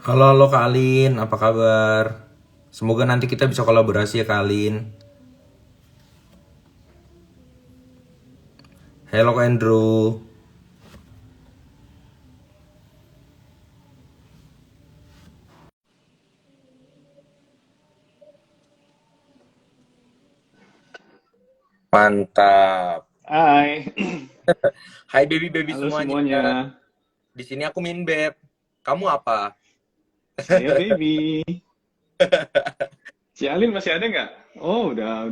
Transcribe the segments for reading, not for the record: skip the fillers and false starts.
Halo, halo Kak Alin, apa kabar? Semoga nanti kita bisa kolaborasi ya Kak Alin. Halo Kak Andrew. Mantap. Hai, Hai baby-baby halo semuanya. semuanya. Di sini aku Min Beb. Kamu apa? Saya Baby. Si Alin masih ada nggak? Oh, Iya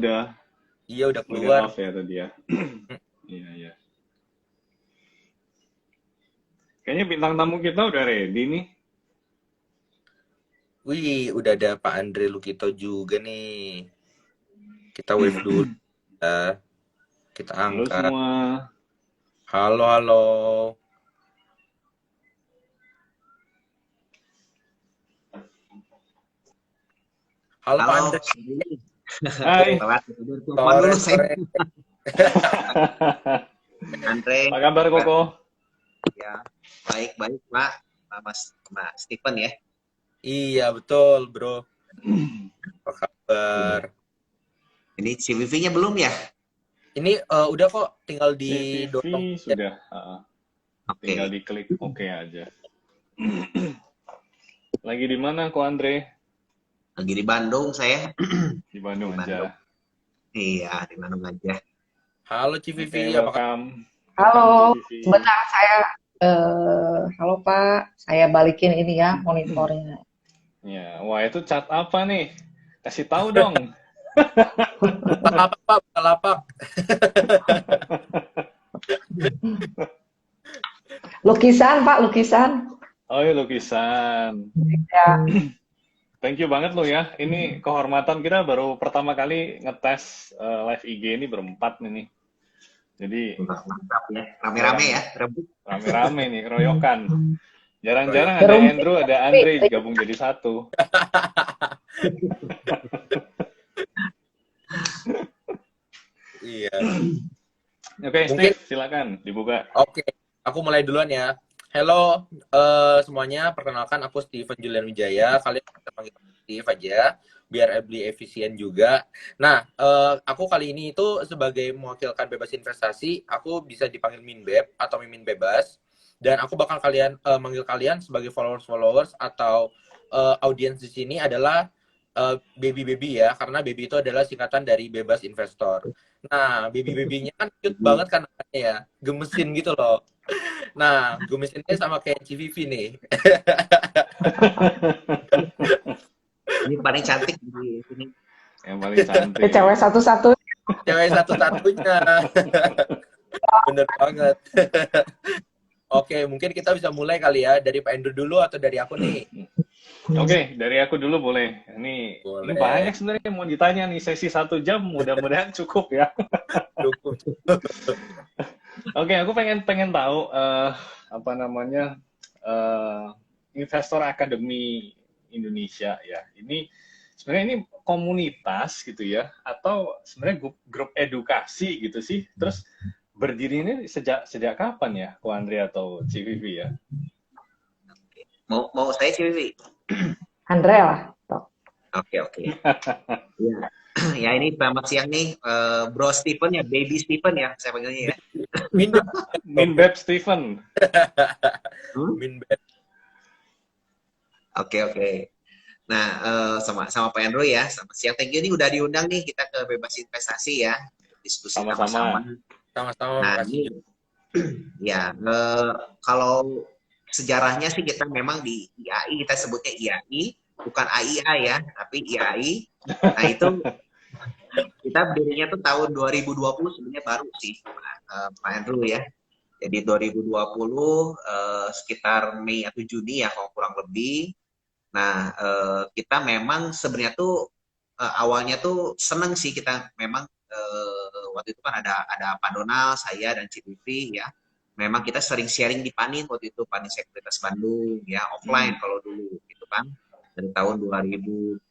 udah udah keluar. off ya tadi ya. Iya, iya. Kayaknya bintang tamu kita udah ready nih. Wih, udah ada Pak Andre Lukito juga nih. Kita wave dulu ya. Kita Halo angkat. semua. Halo, halo. Halo Pak Halo, Andre. sorry, Hai. telat tidur telepon Sore, dulu saya. sore. Andre, Apa kabar Pak. Koko? Ya, baik-baik Pak, Mas Stephen ya. Iya betul bro. Apa kabar? Iya. Ini CVV-nya belum ya? Ini udah kok, tinggal didorong CVV aja. sudah. Tinggal Oke, diklik oke aja. Lagi di mana Ko Andre? lagi di Bandung saya. Di Di Bandung Bandung. aja. Iya, di Bandung aja. Halo Oke, Civivi, apa kabar? welcome. Welcome Halo, CVV. sebentar saya, halo Pak, saya balikin ini ya monitornya. Ya, wah itu cat apa nih? Kasih tahu dong. Bukalapak, Pak, Bukalapak. Lukisan Pak, lukisan. Oh, iya, lukisan. Ya, Thank you banget lo ya. Ini kehormatan kita baru pertama kali ngetes live IG ini berempat nih. Jadi Mantap ya. Rame-rame jarang ya, rebut. rame-rame nih, keroyokan. Jarang-jarang ada berumput. Andrew, ada Andre gabung jadi satu. Iya. Oke, Mungkin, Steve, silakan dibuka. oke. Aku mulai duluan ya. Halo semuanya, perkenalkan aku Steven Julian Wijaya. Kalian bisa panggil aku Steve aja, biar lebih efisien juga. Nah, aku kali ini itu sebagai mewakilkan bebas investasi, aku bisa dipanggil Minbeb atau Mimin Bebas. Dan aku bakal manggil kalian sebagai followers-followers atau audiens di sini adalah baby-baby ya, karena baby itu adalah singkatan dari bebas investor. Nah, baby-babynya kan cute banget kan namanya ya, gemesin gitu loh. Nah, gemesinnya sama kayak CVV nih. Ini paling cantik di sini. Yang paling Ya, cewek cantik. satu-satu. Cewek satu-satunya. Bener banget. Oke, mungkin kita bisa mulai kali ya, dari Pak Andrew dulu atau dari aku nih? Oke, dari aku dulu boleh. Ini Boleh. banyak sebenarnya yang mau ditanya nih, sesi 1 jam, mudah-mudahan cukup ya. Cukup. Oke, aku pengen pengen tahu apa namanya eh, Investor Academy Indonesia ya. Ini sebenarnya ini komunitas gitu ya, atau sebenarnya grup edukasi gitu sih. Terus berdiri ini sejak sejak kapan ya, Ko Andre atau CVV ya? Mau saya CVV? Andrea lah. Tok. Oke, oke. Ya. Ya ini selamat siang nih, Bro Stephen ya, Baby Stephen ya, saya panggilnya ya. Minbeb. Minbeb Steven. Hmm? Minbeb. Oke, oke. Nah, sama sama Pak Andrew ya, selamat siang. Thank you nih udah diundang nih kita ke Bebas Investasi ya, diskusi sama-sama. Sama-sama. Sama-sama, Nah, makasih ini juga. ya kalau sejarahnya sih kita memang di IAI, kita sebutnya IAI, bukan AIA ya, tapi IAI. Nah, itu kita berdirinya tuh tahun 2020 sebenarnya baru sih, Pak Andrew ya. Jadi 2020 sekitar Mei atau Juni ya kalau kurang lebih. Nah, kita memang sebenarnya tuh awalnya tuh seneng sih kita memang waktu itu kan ada Pak Donald, saya dan CPV ya. Memang kita sering sharing di Panin waktu itu Panin Sekuritas Bandung ya offline Hmm. kalau dulu gitu kan. Dari tahun 2018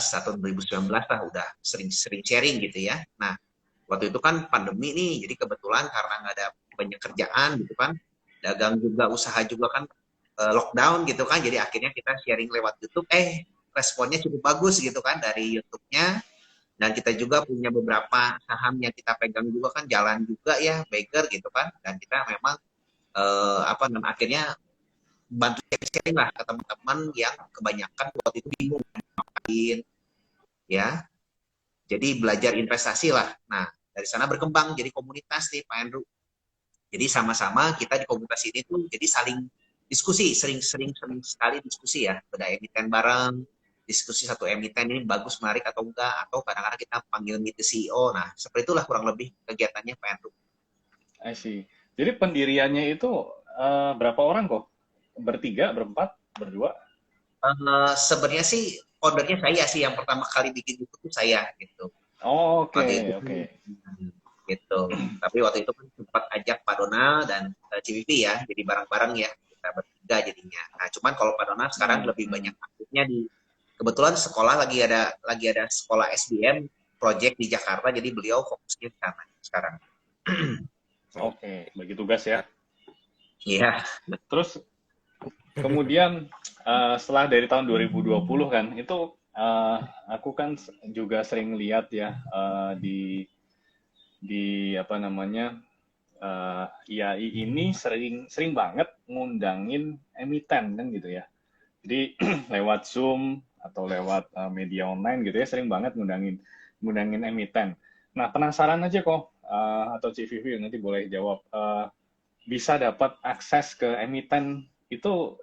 atau 2019 lah udah sering-sering sharing gitu ya. Nah, waktu itu kan pandemi nih, jadi kebetulan karena nggak ada banyak kerjaan gitu kan, dagang juga, usaha juga kan lockdown gitu kan, jadi akhirnya kita sharing lewat YouTube, responnya cukup bagus gitu kan dari YouTube-nya. Dan kita juga punya beberapa saham yang kita pegang juga kan, jalan juga ya, Baker gitu kan. Dan kita memang akhirnya bantu sharing lah ke teman-teman yang kebanyakan waktu itu bingung ngapain ya. Jadi belajar investasi lah. Nah, dari sana berkembang jadi komunitas nih Pak Andrew. Jadi sama-sama kita di komunitas ini tuh jadi saling diskusi, sering sekali diskusi ya. Beda emiten bareng, diskusi satu emiten ini bagus, menarik atau enggak, atau kadang-kadang kita panggil meet the CEO. Nah, seperti itulah kurang lebih kegiatannya Pak Andrew. I see. Jadi pendiriannya itu berapa orang kok? Bertiga, berempat, berdua? Sebenarnya sih foundernya saya sih, yang pertama kali bikin YouTube saya gitu. Oh, oke. Gitu. Tapi waktu itu kan sempat ajak Pak Donald dan CVV ya, jadi bareng-bareng ya kita bertiga jadinya. Nah, cuman kalau Pak Donald sekarang lebih banyak aktifnya di, kebetulan sekolah lagi ada sekolah SBM project di Jakarta, jadi beliau fokusnya ke sana sekarang. Oke, bagi tugas ya. Iya. Terus kemudian setelah dari tahun 2020 kan, itu aku kan juga sering lihat ya di apa namanya IAI ini sering banget ngundangin emiten kan gitu ya. Jadi lewat Zoom atau lewat media online gitu ya, sering banget ngundangin emiten. Nah, penasaran aja kok, atau Cik Vivi nanti boleh jawab, bisa dapat akses ke emiten itu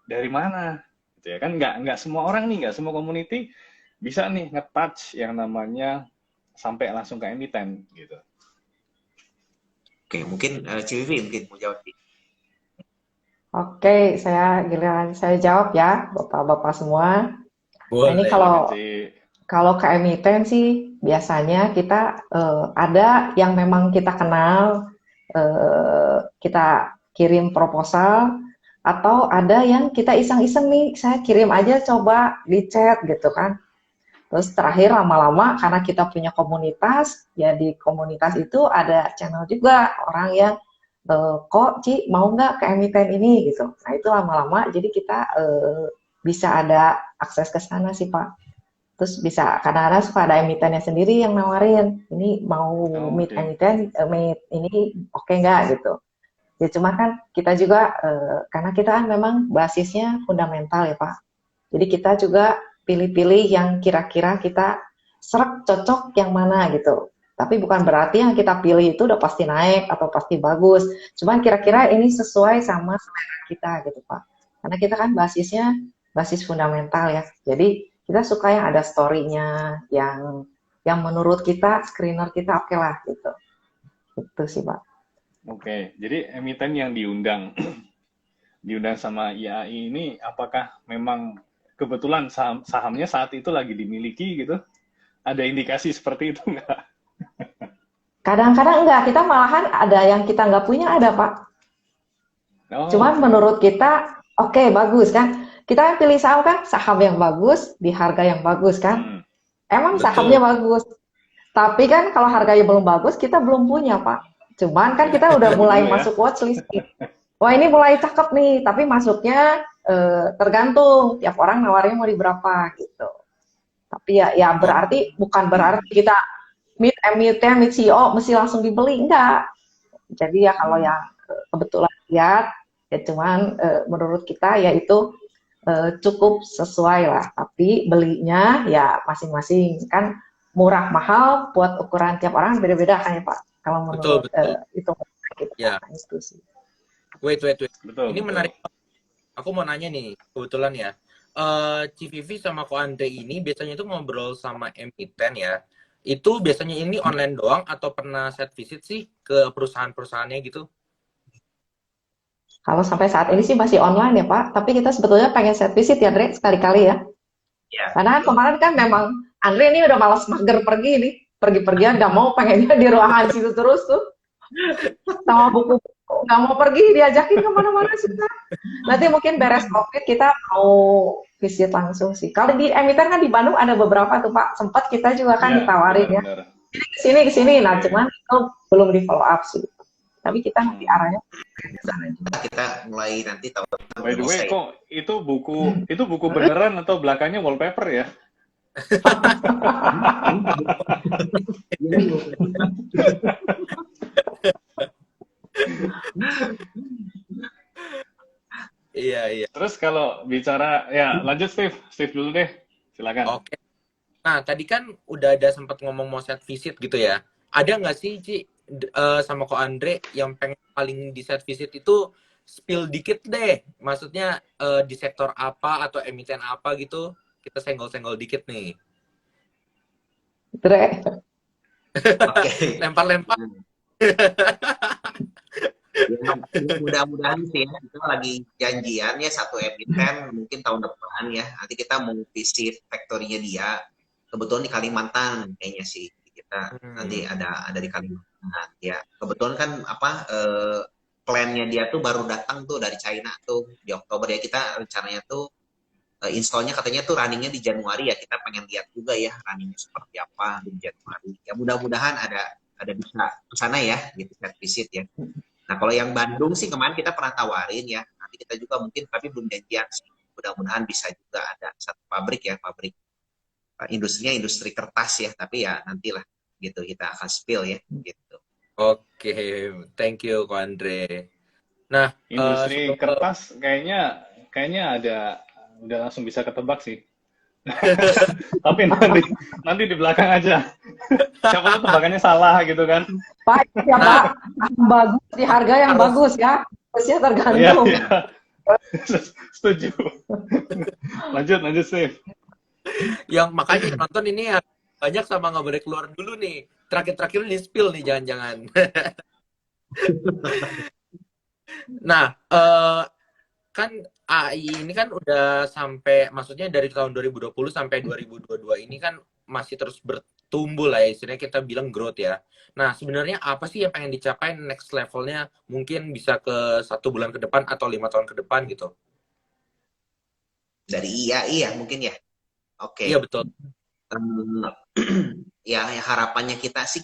dari mana? Gitu ya kan, nggak semua orang nih, nggak semua community bisa nih nge-touch yang namanya sampai langsung ke emiten gitu. Oke, mungkin Cik Vivi mungkin mau jawab. Oke, giliran saya jawab ya, Bapak-bapak semua. Nah, ini Boleh. kalau ke emiten sih biasanya kita ada yang memang kita kenal, kita kirim proposal, atau ada yang kita iseng-iseng nih, saya kirim aja coba di chat gitu kan. Terus terakhir lama-lama karena kita punya komunitas, ya di komunitas itu ada channel juga orang yang kok Ci mau nggak ke emiten ini gitu. Nah itu lama-lama jadi kita bisa ada akses ke sana sih Pak. Terus bisa kadang-kadang suka ada emitennya sendiri yang nawarin, ini mau meet emiten, meet ini oke nggak gitu. Ya cuma kan kita juga karena kita kan memang basisnya fundamental ya Pak. Jadi kita juga pilih-pilih yang kira-kira kita serak cocok yang mana gitu. Tapi bukan berarti yang kita pilih itu udah pasti naik atau pasti bagus. Cuman kira-kira ini sesuai sama selera kita gitu Pak. Karena kita kan basisnya basis fundamental ya. Jadi kita suka yang ada story-nya, yang menurut kita, screener kita oke lah gitu. Itu sih Pak. Oke, jadi emiten yang diundang sama IAI ini apakah memang kebetulan sahamnya saat itu lagi dimiliki gitu? Ada indikasi seperti itu nggak? Kadang-kadang enggak, kita malahan ada yang kita nggak punya ada Pak. Oh, Cuman menurut kita oke, bagus kan. Kita pilih saham yang bagus, di harga yang bagus kan. Emang Betul. sahamnya bagus. Tapi kan kalau harganya belum bagus, kita belum punya Pak. Cuman kan kita udah mulai masuk watchlist. Wah ini mulai cakep nih, tapi masuknya tergantung tiap orang nawarnya mau di berapa gitu. Tapi ya berarti bukan berarti kita meet CEO mesti langsung dibeli, enggak. Jadi ya kalau yang kebetulan lihat ya cuman menurut kita ya itu cukup sesuai lah. Tapi belinya ya masing-masing kan murah mahal buat ukuran tiap orang beda-beda kan ya Pak. Kalau menurut itu gitu Ya. itu sih. Wait. Betul, Ini menarik. Aku mau nanya nih, kebetulan ya. Civivi sama Ko Andre ini biasanya itu ngobrol sama emiten ya. Itu biasanya ini online doang atau pernah set visit sih ke perusahaan-perusahaannya gitu? Kalau sampai saat ini sih masih online ya Pak, tapi kita sebetulnya pengen set visit ya Andre sekali-kali ya. Ya. Karena kemarin kan memang Andre ini udah malas mager pergi nih, pergi-pergian nggak mau, pengennya di ruangan situ terus tuh. Sama buku nggak mau pergi, diajakin kemana-mana susah. Nanti mungkin beres COVID kita mau visit langsung sih. Kalau di emiten kan di Bandung ada beberapa tuh Pak, sempat kita juga kan ditawarin ya. Ke sini. Nah cuman itu belum di follow up sih. Tapi kita nanti arahnya kita mulai nanti tahun By the way, bisa ya. kok itu buku beneran atau belakangnya wallpaper ya? Iya, iya. Terus kalau bicara, ya lanjut Steve dulu deh, silakan. Oke. Nah, tadi kan udah ada sempat ngomong mau set visit gitu ya. Ada nggak sih, sama Ko Andre yang pengen paling di set visit itu spill dikit deh. Maksudnya di sektor apa atau emiten apa gitu. Kita senggol-senggol dikit nih. Dre, Oke. Lempar-lempar. Ya, mudah-mudahan sih ya, kita lagi janjian ya satu emiten mungkin tahun depan ya. Nanti kita mau visit factory-nya dia. Kebetulan di Kalimantan kayaknya sih kita nanti ada di Kalimantan. Ya, kebetulan kan plan-nya dia tuh baru datang tuh dari China tuh di Oktober ya. Kita rencananya tuh install-nya katanya tuh runningnya di Januari ya. Kita pengen lihat juga ya runningnya seperti apa di Januari. Ya mudah-mudahan ada bisa ke sana ya gitu set visit ya. Nah, kalau yang Bandung sih kemarin kita pernah tawarin ya. Nanti kita juga mungkin, tapi belum janjian sih. Mudah-mudahan bisa juga ada satu pabrik ya, pabrik industrinya industri kertas ya. Tapi ya nantilah gitu kita akan spill ya gitu. Oke, thank you Ko Andre. Nah, Industri kertas kayaknya udah langsung bisa ketebak sih. Tapi nanti di belakang aja. Siapa tahu tebakannya salah gitu kan. Pak, ya Pak, yang bagus di harga yang bagus ya. Harusnya Iya, tergantung. iya. Setuju. Lanjut Steve. yang makanya yang nonton ini ya banyak sama nggak boleh keluar dulu nih. Terakhir-terakhir ini spill nih jangan-jangan. Nah, kan AI ini kan udah sampai, maksudnya dari tahun 2020 sampai 2022 ini kan masih terus bertumbuh lah ya, istilahnya kita bilang growth ya. Nah, sebenarnya apa sih yang pengen dicapai next levelnya? Mungkin bisa ke 1 bulan ke depan atau 5 tahun ke depan gitu. Dari IAI ya mungkin ya. Oke. Iya, betul. Ya harapannya kita sih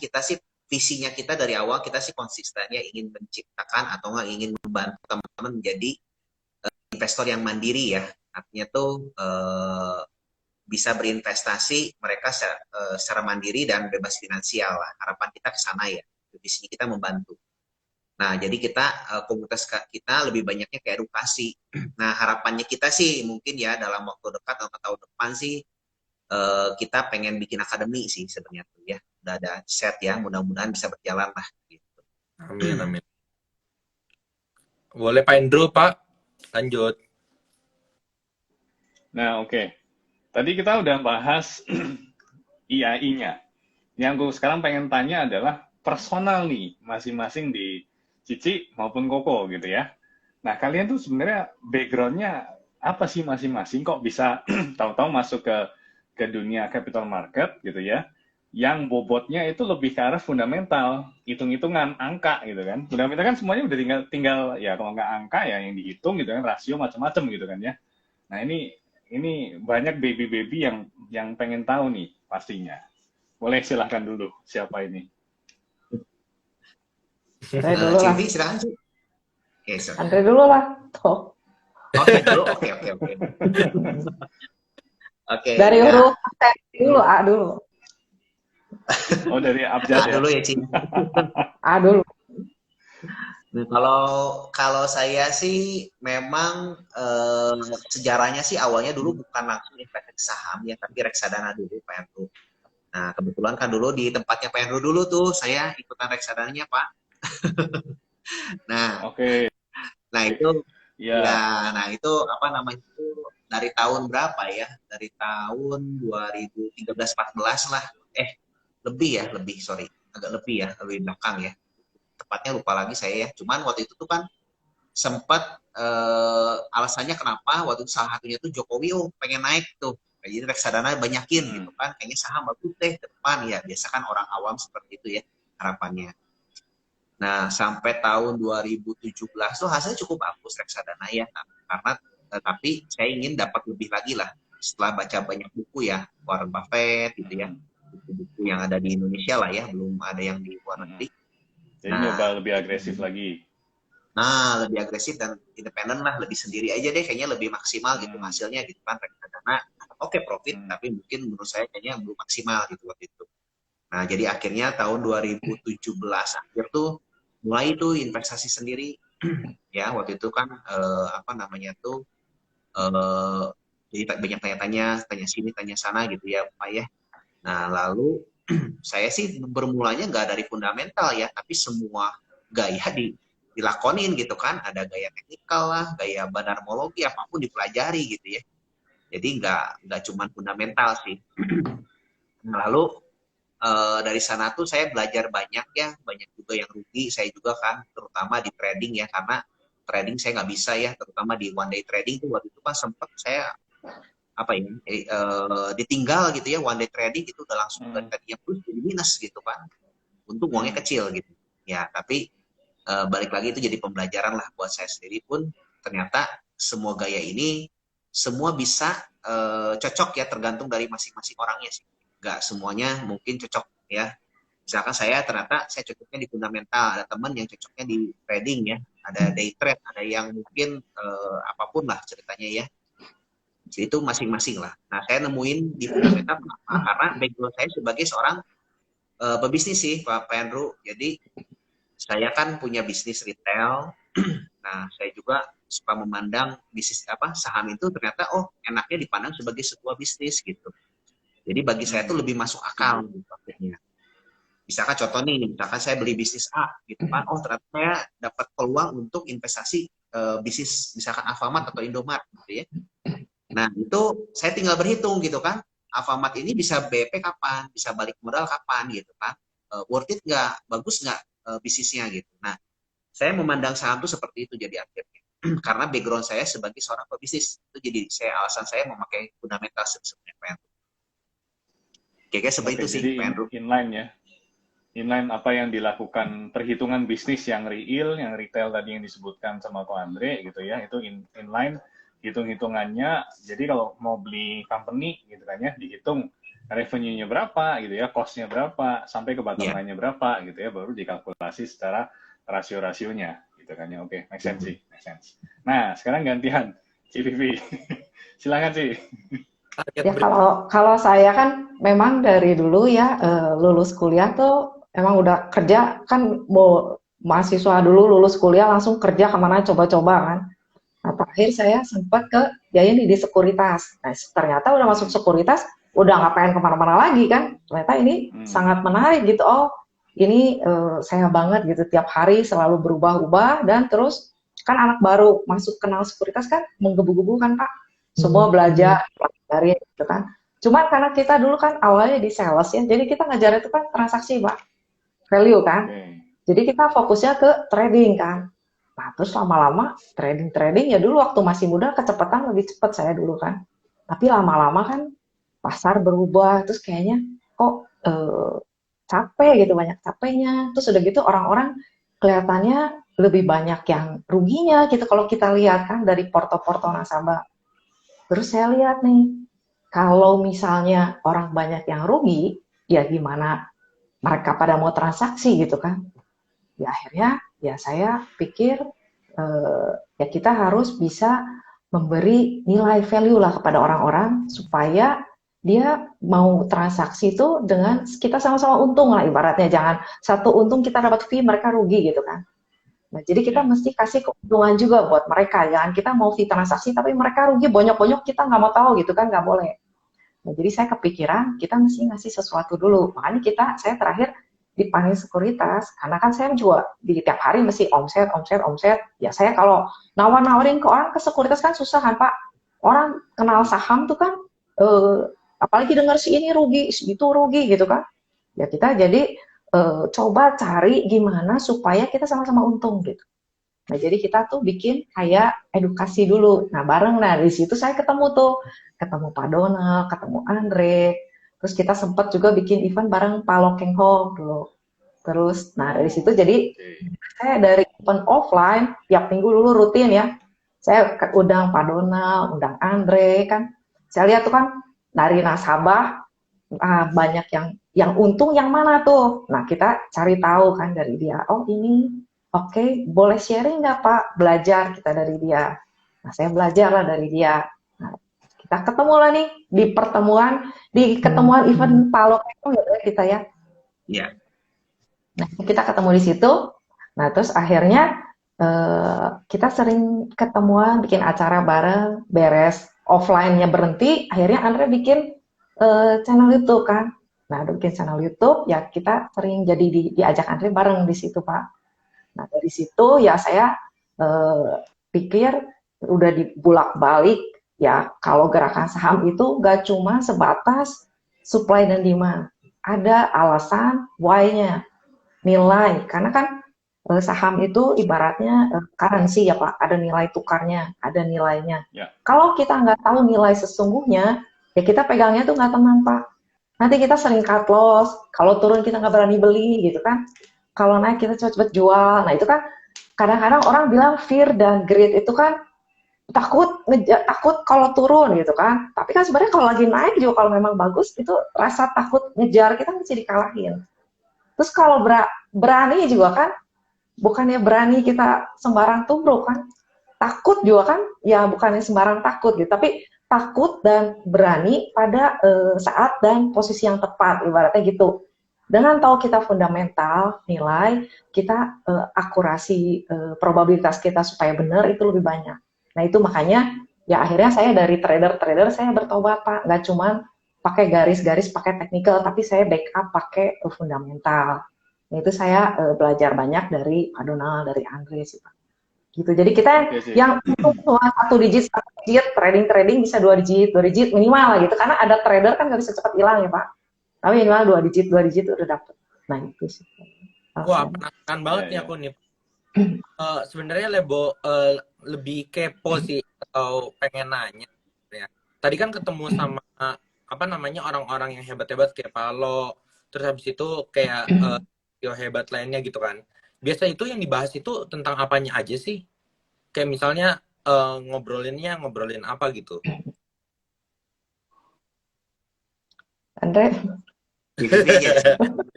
visinya kita dari awal kita sih konsistennya ingin menciptakan atau nggak ingin membantu teman-teman menjadi investor yang mandiri ya. Artinya tuh bisa berinvestasi mereka secara mandiri dan bebas finansial lah. Harapan kita ke sana ya. Visinya kita membantu. Nah, jadi kita komunitas kita lebih banyaknya ke edukasi. Nah, harapannya kita sih mungkin ya dalam waktu dekat atau tahun depan sih kita pengen bikin akademi sih sebenarnya tuh ya. Udah ada set ya, mudah-mudahan bisa berjalan lah gitu. Amin, amin. Boleh Pak Andrew, Pak. Lanjut. Nah, oke. Tadi kita udah bahas IAI-nya. Yang gue sekarang pengen tanya adalah personal nih, masing-masing di Cici maupun Koko gitu ya. Nah, kalian tuh sebenarnya background-nya apa sih masing-masing? Kok bisa tahu-tahu masuk ke dunia capital market gitu ya? Yang bobotnya itu lebih ke arah fundamental, hitung-hitungan, angka gitu kan. Fundamental kan semuanya udah tinggal ya kalau nggak angka ya yang dihitung gitu kan, rasio macam-macam gitu kan ya. Nah, ini banyak baby-baby yang pengen tahu nih pastinya. Boleh silahkan dulu siapa ini? Andre dulu lah. Civi silakan sih. Oke, Andre dulu lah. Tuh. Oke dulu. Oke. Oke. Dari ya. huruf T dulu, A dulu. Oh, dari Abjad ya? dulu ya, Ci. A dulu. Nah, kalau saya sih memang sejarahnya sih awalnya dulu bukan langsung investasi saham ya, tapi reksadana dulu Pak Andrew. Nah, kebetulan kan dulu di tempatnya Pak Andrew dulu tuh saya ikutan reksadananya Pak. Nah, Oke. nah itu Ya. nah itu apa namanya itu dari tahun berapa ya? Dari tahun 2013-14 lah. Lebih, sorry. Agak lebih ya, lebih belakang ya. Tepatnya lupa lagi saya ya. Cuman waktu itu tuh kan sempat alasannya kenapa waktu itu salah satunya tuh Jokowi pengen naik tuh. Jadi reksadana banyakin gitu kan. Kayaknya saham bagus deh ke depan ya. Biasa kan orang awam seperti itu ya harapannya. Nah, sampai tahun 2017 tuh hasilnya cukup bagus reksadana ya. Karena tapi saya ingin dapat lebih lagi lah setelah baca banyak buku ya, Warren Buffett gitu ya. Buku-buku yang ada di Indonesia lah ya, belum ada yang di luar negeri. Jadi nyoba lebih agresif lagi. Nah, lebih agresif dan independen lah, lebih sendiri aja deh, kayaknya lebih maksimal gitu hasilnya gitu kan. Reksadana, oke profit, tapi mungkin menurut saya kayaknya belum maksimal gitu waktu itu. Nah, jadi akhirnya tahun 2017 akhir tuh mulai tuh investasi sendiri. Ya, waktu itu kan apa namanya tuh eh jadi banyak tanya-tanya, tanya sini, tanya sana gitu ya, Pak ya. Nah, lalu saya sih bermulanya nggak dari fundamental ya, tapi semua gaya dilakonin gitu kan. Ada gaya teknikal lah, gaya banarmologi, apapun dipelajari gitu ya. Jadi nggak cuma fundamental sih. Nah, lalu dari sana tuh saya belajar banyak ya, banyak juga yang rugi. Saya juga kan, terutama di trading ya, karena trading saya nggak bisa ya, terutama di one day trading tuh waktu itu kan sempat saya apa ya ditinggal gitu ya, one day trading itu udah langsung dari tadinya plus jadi minus gitu kan, untung uangnya kecil gitu ya. Tapi balik lagi itu jadi pembelajaran lah buat saya sendiri pun, ternyata semua gaya ini semua bisa cocok ya, tergantung dari masing-masing orangnya sih, nggak semuanya mungkin cocok ya. Misalkan saya ternyata saya cocoknya di fundamental, ada teman yang cocoknya di trading ya, ada day trade, ada yang mungkin apapun lah ceritanya ya. Jadi itu masing-masing lah. Nah, saya nemuin di fundamental kenapa? Karena background saya sebagai seorang pebisnis sih, Pak Andrew. Jadi saya kan punya bisnis retail. Nah, saya juga suka memandang bisnis apa saham itu ternyata enaknya dipandang sebagai sebuah bisnis gitu. Jadi bagi saya itu lebih masuk akal gitu akhirnya. Misalkan contoh nih, misalkan saya beli bisnis A gitu kan, ternyata saya dapat peluang untuk investasi bisnis misalkan Alfamart atau Indomaret gitu ya. Nah, itu saya tinggal berhitung gitu kan. Alfamart ini bisa BP kapan, bisa balik modal kapan gitu kan. Worth it nggak, bagus nggak bisnisnya gitu. Nah, saya memandang saham itu seperti itu jadi akhirnya. Karena background saya sebagai seorang pebisnis, itu jadi alasan saya memakai fundamental sebenarnya. Kayaknya seperti itu sih, jadi Pak Andrew. inline ya. Inline apa yang dilakukan, perhitungan bisnis yang real, yang retail tadi yang disebutkan sama Ko Andre gitu ya, itu inline, hitung-hitungannya. Jadi kalau mau beli company gitu kan ya, dihitung revenue-nya berapa gitu ya, cost-nya berapa, sampai ke bottom line-nya berapa gitu ya, baru dikalkulasi secara rasio-rasionya gitu kan ya. Oke, make sense sih, make sense. Nah, sekarang gantian, CVV. Silakan sih. Ya kalau saya kan memang dari dulu ya lulus kuliah tuh emang udah kerja kan, mau mahasiswa dulu lulus kuliah langsung kerja kemana coba-coba kan. Nah, terakhir saya sempat ke ya ini di sekuritas. Nah, ternyata udah masuk sekuritas, udah nggak pengen kemana-mana lagi kan. Ternyata ini sangat menarik gitu. Oh, ini saya banget gitu. Tiap hari selalu berubah-ubah dan terus kan anak baru masuk kenal sekuritas kan menggebu-gebu kan Pak. Semua belajar dari gitu kan. Cuma karena kita dulu kan awalnya di sales ya, jadi kita ngajar itu kan transaksi Pak, value kan. Jadi kita fokusnya ke trading kan. Nah, terus lama-lama trading ya dulu waktu masih muda kecepatan lebih cepat saya dulu kan. Tapi lama-lama kan pasar berubah, terus kayaknya kok capek gitu, banyak capeknya. Terus udah gitu orang-orang kelihatannya lebih banyak yang ruginya gitu kalau kita lihat kan dari porto-porto nasabah. Terus saya lihat nih, kalau misalnya orang banyak yang rugi, ya gimana mereka pada mau transaksi gitu kan. Ya akhirnya ya saya pikir ya kita harus bisa memberi nilai value lah kepada orang-orang supaya dia mau transaksi itu dengan kita sama-sama untung lah ibaratnya, jangan satu untung kita dapat fee mereka rugi gitu kan. Nah jadi kita mesti kasih keuntungan juga buat mereka, jangan kita mau fee transaksi tapi mereka rugi bonyok-bonyok kita nggak mau tahu gitu kan, nggak boleh. Nah jadi saya kepikiran kita mesti ngasih sesuatu dulu, makanya saya terakhir di Panel Sekuritas, karena kan saya juga di tiap hari mesti omset. Ya saya kalau nawarin ke orang ke sekuritas kan susah kan Pak. Orang kenal saham tuh kan, apalagi dengar si ini rugi, si itu rugi gitu kan. Ya kita jadi coba cari gimana supaya kita sama-sama untung gitu. Nah jadi kita tuh bikin kayak edukasi dulu. Nah di situ saya ketemu Pak Donald, ketemu Andre. Terus kita sempat juga bikin event bareng Pak Lokeng Ho dulu. Terus, nah dari situ jadi saya dari event offline tiap minggu dulu rutin ya. Saya undang Pak Donald, undang Andre kan. Saya lihat tuh kan dari nasabah banyak yang untung yang mana tuh. Nah kita cari tahu kan dari dia. Oh ini oke, boleh sharing nggak Pak? Belajar kita dari dia. Nah, saya belajar lah dari dia. Nah, kita ketemu lah nih di ketemuan event Palo Keko ya kita ya. Iya. Nah, kita ketemu di situ. Nah, terus akhirnya kita sering ketemuan, bikin acara bareng, beres offline-nya berhenti, akhirnya Andre bikin channel YouTube kan. Nah, udah bikin channel YouTube, ya kita sering jadi diajak Andre bareng di situ, Pak. Nah, dari situ ya saya pikir udah dibulak-balik, ya kalau gerakan saham itu gak cuma sebatas supply dan demand. Ada alasan why-nya, nilai. Karena kan saham itu ibaratnya currency ya Pak, ada nilai tukarnya, ada nilainya. Ya. Kalau kita nggak tahu nilai sesungguhnya, ya kita pegangnya tuh nggak tenang Pak. Nanti kita sering cut loss, kalau turun kita nggak berani beli gitu kan. Kalau naik kita cepet-cepet jual. Nah itu kan kadang-kadang orang bilang fear dan greed itu kan takut kalau turun gitu kan. Tapi kan sebenarnya kalau lagi naik juga kalau memang bagus itu rasa takut ngejar kita mesti dikalahin. Terus kalau berani juga kan, bukannya berani kita sembarang tubruk kan, takut juga kan, ya bukannya sembarang takut gitu, tapi takut dan berani pada saat dan posisi yang tepat, ibaratnya gitu. Dengan tahu kita fundamental, nilai, kita akurasi probabilitas kita supaya benar itu lebih banyak. Nah itu makanya, ya akhirnya saya dari trader-trader saya bertobat Pak, nggak cuma pakai garis-garis, pakai technical, tapi saya backup pakai fundamental. Itu saya belajar banyak dari Pak Donald, dari Andre sih Pak. Gitu. Jadi kita yang satu digit, trading bisa dua digit minimal lah gitu. Karena ada trader kan nggak bisa cepat hilang ya Pak. Tapi minimal dua digit udah dapet. Nah itu sih. Wah, penasaran banget nih aku nih. Sebenarnya lebih kepo sih atau pengen nanya. Ya. Tadi kan ketemu sama apa namanya orang-orang yang hebat-hebat kayak Palo, terus habis itu kayak hebat lainnya gitu kan. Biasa itu yang dibahas itu tentang apanya aja sih? Kayak misalnya ngobrolin apa gitu. Andre?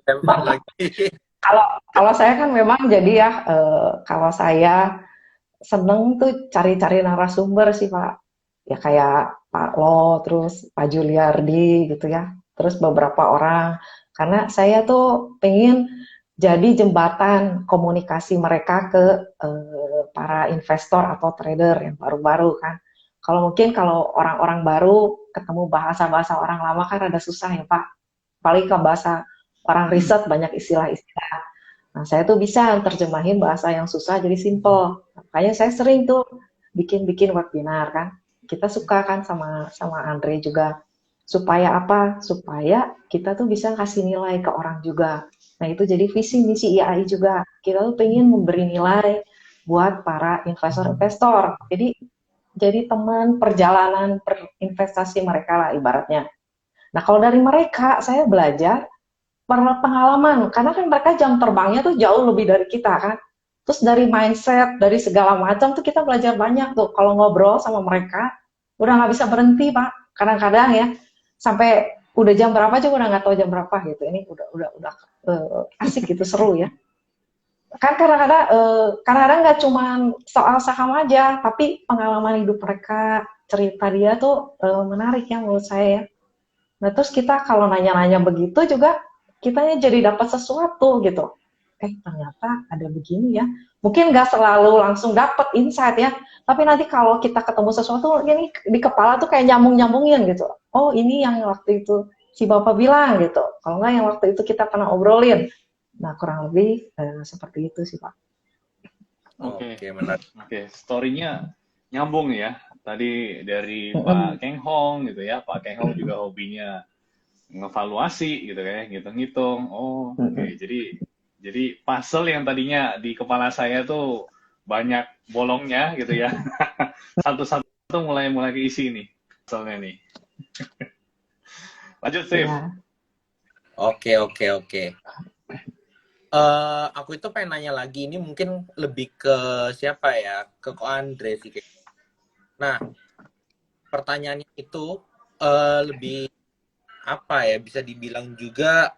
Lempar lagi. Kalau saya kan memang jadi ya, kalau saya seneng tuh cari-cari narasumber sih Pak. Ya kayak Pak Lo, terus Pak Juliardi gitu ya. Terus beberapa orang. Karena saya tuh pengen jadi jembatan komunikasi mereka ke para investor atau trader yang baru-baru kan. Kalau orang-orang baru ketemu bahasa-bahasa orang lama kan rada susah ya Pak. Paling ke bahasa orang riset banyak istilah-istilah. Nah, saya tuh bisa terjemahin bahasa yang susah jadi simple. Makanya saya sering tuh bikin-bikin webinar kan. Kita suka kan sama Andre juga. Supaya apa? Supaya kita tuh bisa kasih nilai ke orang juga. Nah, itu jadi visi misi IAI juga. Kita tuh pengen memberi nilai buat para investor-investor. Jadi teman perjalanan investasi mereka lah ibaratnya. Nah, kalau dari mereka saya belajar pengalaman, karena kan mereka jam terbangnya tuh jauh lebih dari kita kan. Terus dari mindset, dari segala macam tuh kita belajar banyak tuh. Kalau ngobrol sama mereka, udah nggak bisa berhenti Pak. Kadang-kadang ya, sampai udah jam berapa aja udah nggak tahu jam berapa gitu. Ini udah asik gitu, seru ya. Kan kadang-kadang nggak cuma soal saham aja, tapi pengalaman hidup mereka, cerita dia tuh menarik ya menurut saya ya. Nah terus kita kalau nanya-nanya begitu juga kitanya jadi dapat sesuatu gitu. Ternyata ada begini ya. Mungkin nggak selalu langsung dapat insight ya, tapi nanti kalau kita ketemu sesuatu ini di kepala tuh kayak nyambung-nyambungin gitu. Oh ini yang waktu itu si Bapak bilang gitu. Kalau nggak yang waktu itu kita pernah obrolin. Nah kurang lebih seperti itu sih Pak. Oke, menarik. Oke, story-nya nyambung ya. Tadi dari Pak Keng Hong gitu ya. Pak Keng Hong juga hobinya ngevaluasi gitu kayak ngitung-ngitung. Oh, oke. Jadi puzzle yang tadinya di kepala saya tuh banyak bolongnya gitu ya. Satu-satu mulai keisi nih puzzle-nya nih. Lanjut, Steve. Ya. Oke. Aku itu pengen nanya lagi, ini mungkin lebih ke siapa ya? Ke Ko Andre sih. Nah, pertanyaannya itu lebih apa ya? Bisa dibilang juga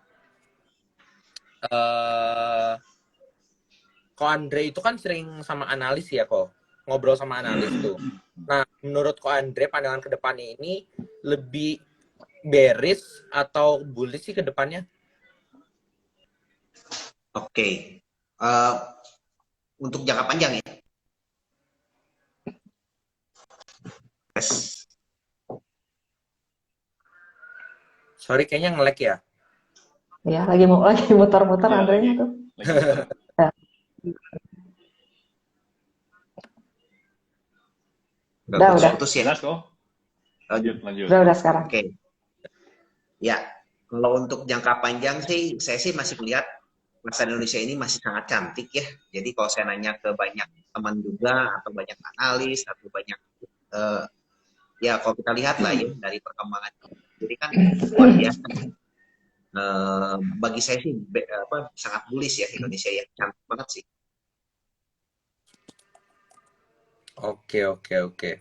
Ko Andre itu kan sering sama analis ya kok, ngobrol sama analis tuh. Nah, menurut Ko Andre pandangan ke depannya ini lebih bearish atau bullish sih ke depannya? Oke. Eh, untuk jangka panjang ya. Yes. Sorry, kayaknya nge-lag ya. Ya, lagi muter-muter Ya, Andrenya lagi tuh. muter. Ya, udah. Putus ya. Jelas kok. Lanjut. Udah sekarang. Oke. Ya, kalau untuk jangka panjang sih, saya sih masih melihat pasar Indonesia ini masih sangat cantik ya. Jadi kalau saya nanya ke banyak teman juga, atau banyak analis, atau banyak, ya kalau kita lihat lah ya dari perkembangan. Jadi kan luar biasa. Bagi saya sih sangat bullish ya Indonesia ya, cantik banget sih. Oke.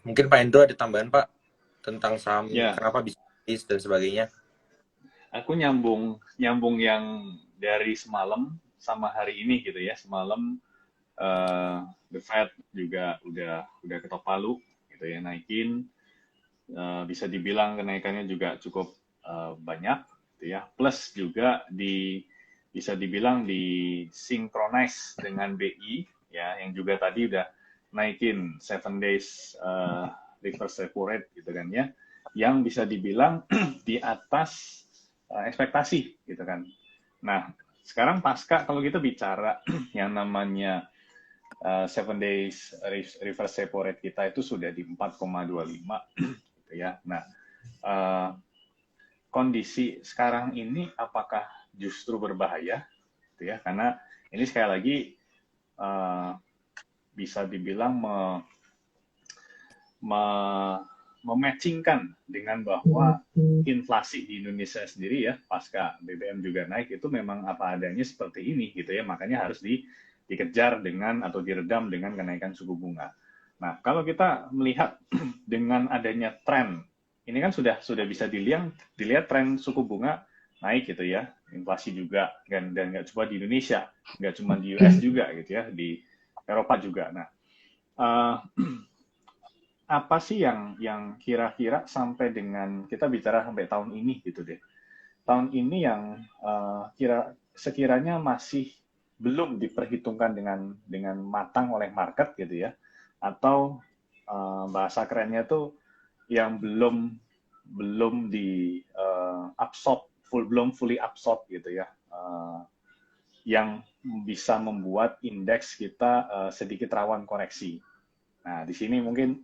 Mungkin Pak Endro ada tambahan Pak tentang saham Ya. kenapa bisa bullish dan sebagainya? Aku nyambung yang dari semalam sama hari ini gitu ya. Semalam the Fed juga udah ketok palu gitu ya, naikin. Bisa dibilang kenaikannya juga cukup banyak gitu ya. Plus juga bisa dibilang disinkronize dengan BI ya, yang juga tadi udah naikin 7 days reverse repo rate gitu kan ya, yang bisa dibilang di atas ekspektasi gitu kan. Nah, sekarang pasca kalau kita bicara yang namanya 7 days reverse repo rate kita itu sudah di 4,25 gitu ya. Nah, kondisi sekarang ini apakah justru berbahaya gitu ya? Karena ini sekali lagi bisa dibilang mematchingkan dengan bahwa inflasi di Indonesia sendiri ya, pasca BBM juga naik, itu memang apa adanya seperti ini gitu ya, makanya harus dikejar dengan atau diredam dengan kenaikan suku bunga. Nah, kalau kita melihat dengan adanya tren, ini kan sudah bisa dilihat tren suku bunga naik gitu ya, inflasi juga, dan nggak cuma di Indonesia, nggak cuma di US juga gitu ya, di Eropa juga. Nah, apa sih yang kira-kira sampai dengan kita bicara sampai tahun ini gitu deh. Tahun ini yang sekiranya masih belum diperhitungkan dengan matang oleh market gitu ya, atau bahasa kerennya tuh yang belum di absorb, belum fully absorb gitu ya, yang bisa membuat indeks kita sedikit rawan koreksi. Nah, di sini mungkin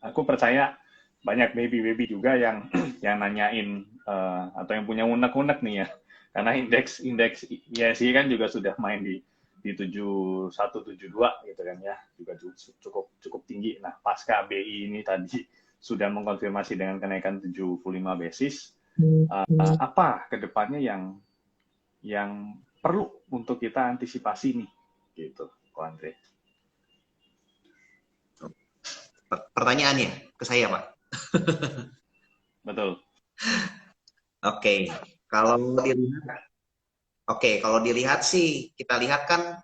aku percaya banyak baby juga yang nanyain atau yang punya unek-unek nih ya. Karena indeks ISG kan juga sudah main di 7172 gitu kan ya, juga cukup tinggi. Nah, pasca BI ini tadi sudah mengkonfirmasi dengan kenaikan 75 basis, apa kedepannya yang perlu untuk kita antisipasi nih, gitu, Ko Andre. Pertanyaannya ke saya, Pak. Betul. Oke, kalau dilihat sih, kita lihat kan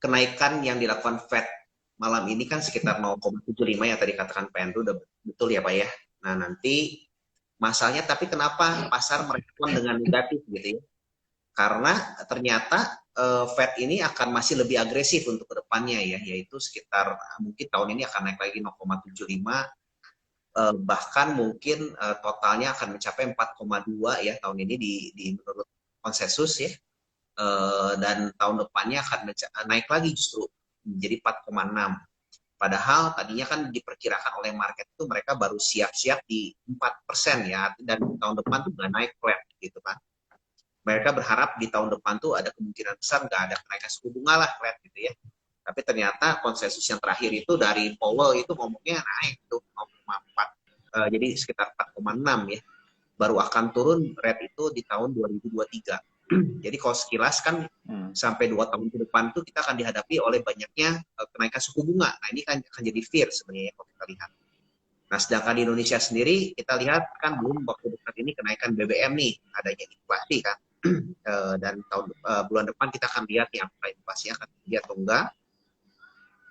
kenaikan yang dilakukan Fed malam ini kan sekitar 0,75 ya, tadi katakan Pak Andrew, udah betul ya Pak ya. Nah, nanti masalahnya tapi kenapa pasar merespon dengan negatif gitu ya? Karena ternyata Fed ini akan masih lebih agresif untuk kedepannya ya, yaitu sekitar mungkin tahun ini akan naik lagi 0,75, bahkan mungkin totalnya akan mencapai 4,2 ya tahun ini di menurut konsensus ya, dan tahun depannya akan naik lagi justru menjadi 4,6. Padahal tadinya kan diperkirakan oleh market itu mereka baru siap-siap di 4% ya, dan tahun depan tuh nggak naik flat gitu kan. Mereka berharap di tahun depan tuh ada kemungkinan besar nggak ada kenaikan suku bunga lah flat gitu ya. Tapi ternyata konsensus yang terakhir itu dari Powell itu ngomongnya naik tuh 0,4, jadi sekitar 4,6 ya. Baru akan turun rate itu di tahun 2023. Jadi kalau sekilas kan sampai 2 tahun ke depan tuh kita akan dihadapi oleh banyaknya kenaikan suku bunga. Nah, ini kan akan jadi fear sebenarnya kalau kita lihat. Nah, sedangkan di Indonesia sendiri kita lihat kan belum waktu dekat ini kenaikan BBM nih, adanya inflasi kan. Dan bulan depan kita akan lihat nih apakah inflasi akan tinggi atau enggak.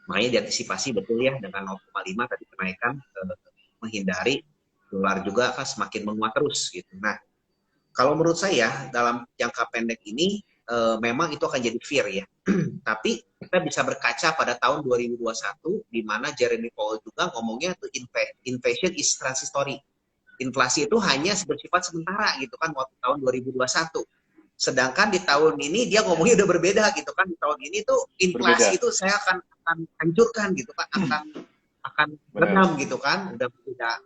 Makanya diantisipasi betul ya dengan 0,5 tadi kenaikan, menghindari dolar juga kan semakin menguat terus gitu. Nah, kalau menurut saya dalam jangka pendek ini memang itu akan jadi fear ya. Tapi kita bisa berkaca pada tahun 2021 di mana Jeremy Powell juga ngomongnya tuh inflation is transitory. Inflasi itu hanya bersifat sementara gitu kan waktu tahun 2021. Sedangkan di tahun ini dia ngomongnya udah berbeda gitu kan. Di tahun ini tuh inflasi itu saya akan hancurkan gitu kan, akan redam gitu kan, udah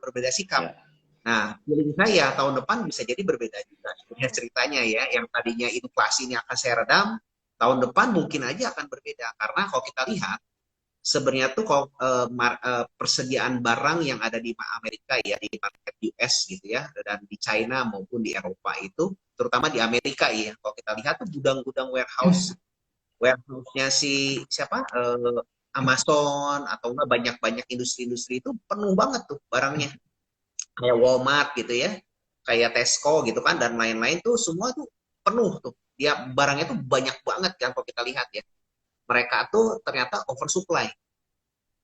berbeda sikap. Ya. Nah, feeling saya tahun depan bisa jadi berbeda juga sebenarnya ceritanya ya. Yang tadinya inflasi ini akan saya redam, tahun depan mungkin aja akan berbeda. Karena kalau kita lihat, sebenarnya tuh kalau persediaan barang yang ada di Amerika ya, di market US gitu ya, dan di China maupun di Eropa itu, terutama di Amerika ya, kalau kita lihat tuh gudang-gudang warehouse-nya si siapa, Amazon atau enggak banyak-banyak industri-industri itu penuh banget tuh barangnya. Kayak Walmart gitu ya, kayak Tesco gitu kan, dan lain-lain tuh semua tuh penuh tuh. Dia barangnya tuh banyak banget kan kalau kita lihat ya. Mereka tuh ternyata oversupply.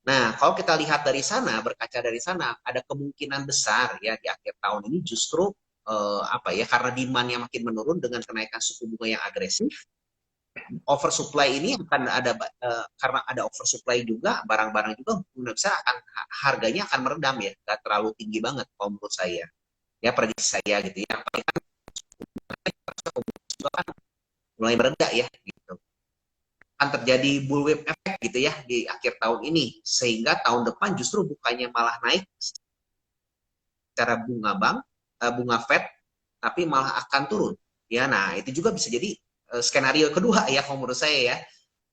Nah, kalau kita lihat dari sana, berkaca dari sana, ada kemungkinan besar ya di akhir tahun ini justru karena demand-nya makin menurun dengan kenaikan suku bunga yang agresif, oversupply ini akan ada karena ada oversupply juga, barang-barang juga bisa harganya akan meredam ya, nggak terlalu tinggi banget kalau menurut saya. Ya prediksi saya gitu ya. Mulai mereda ya gitu. Akan terjadi bullwhip effect gitu ya di akhir tahun ini, sehingga tahun depan justru bukannya malah naik secara bunga Fed, tapi malah akan turun. Ya, nah itu juga bisa jadi skenario kedua ya kalau menurut saya ya.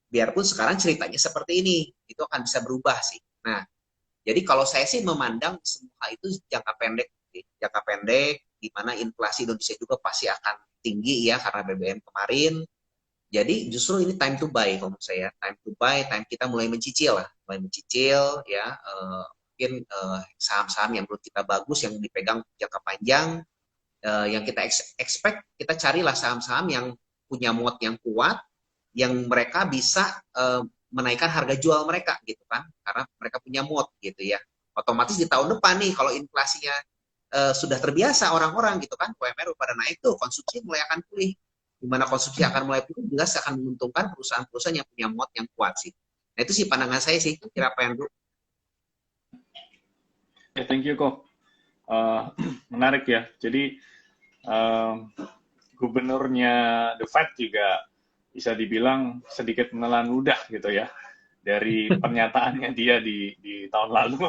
Biarpun sekarang ceritanya seperti ini, itu akan bisa berubah sih. Nah, jadi kalau saya sih memandang semua itu jangka pendek, di mana inflasi Indonesia juga pasti akan tinggi ya karena BBM kemarin. Jadi justru ini time to buy kalau menurut saya, time to buy, time kita mulai mencicil ya, mungkin saham-saham yang menurut kita bagus, yang dipegang jangka panjang, yang kita expect, kita carilah saham-saham yang punya moat yang kuat, yang mereka bisa menaikkan harga jual mereka gitu kan, karena mereka punya moat gitu ya. Otomatis di tahun depan nih kalau inflasinya sudah terbiasa orang-orang gitu kan, UMR pada naik tuh, konsumsi mulai akan pulih. Di mana konsumsi akan mulai pulih, jelas akan menguntungkan perusahaan-perusahaan yang punya moat yang kuat sih. Nah itu sih pandangan saya sih, kira apa yang dulu. Thank you kok. Menarik ya. Jadi gubernurnya The Fed juga bisa dibilang sedikit menelan ludah gitu ya dari pernyataannya dia di tahun lalu,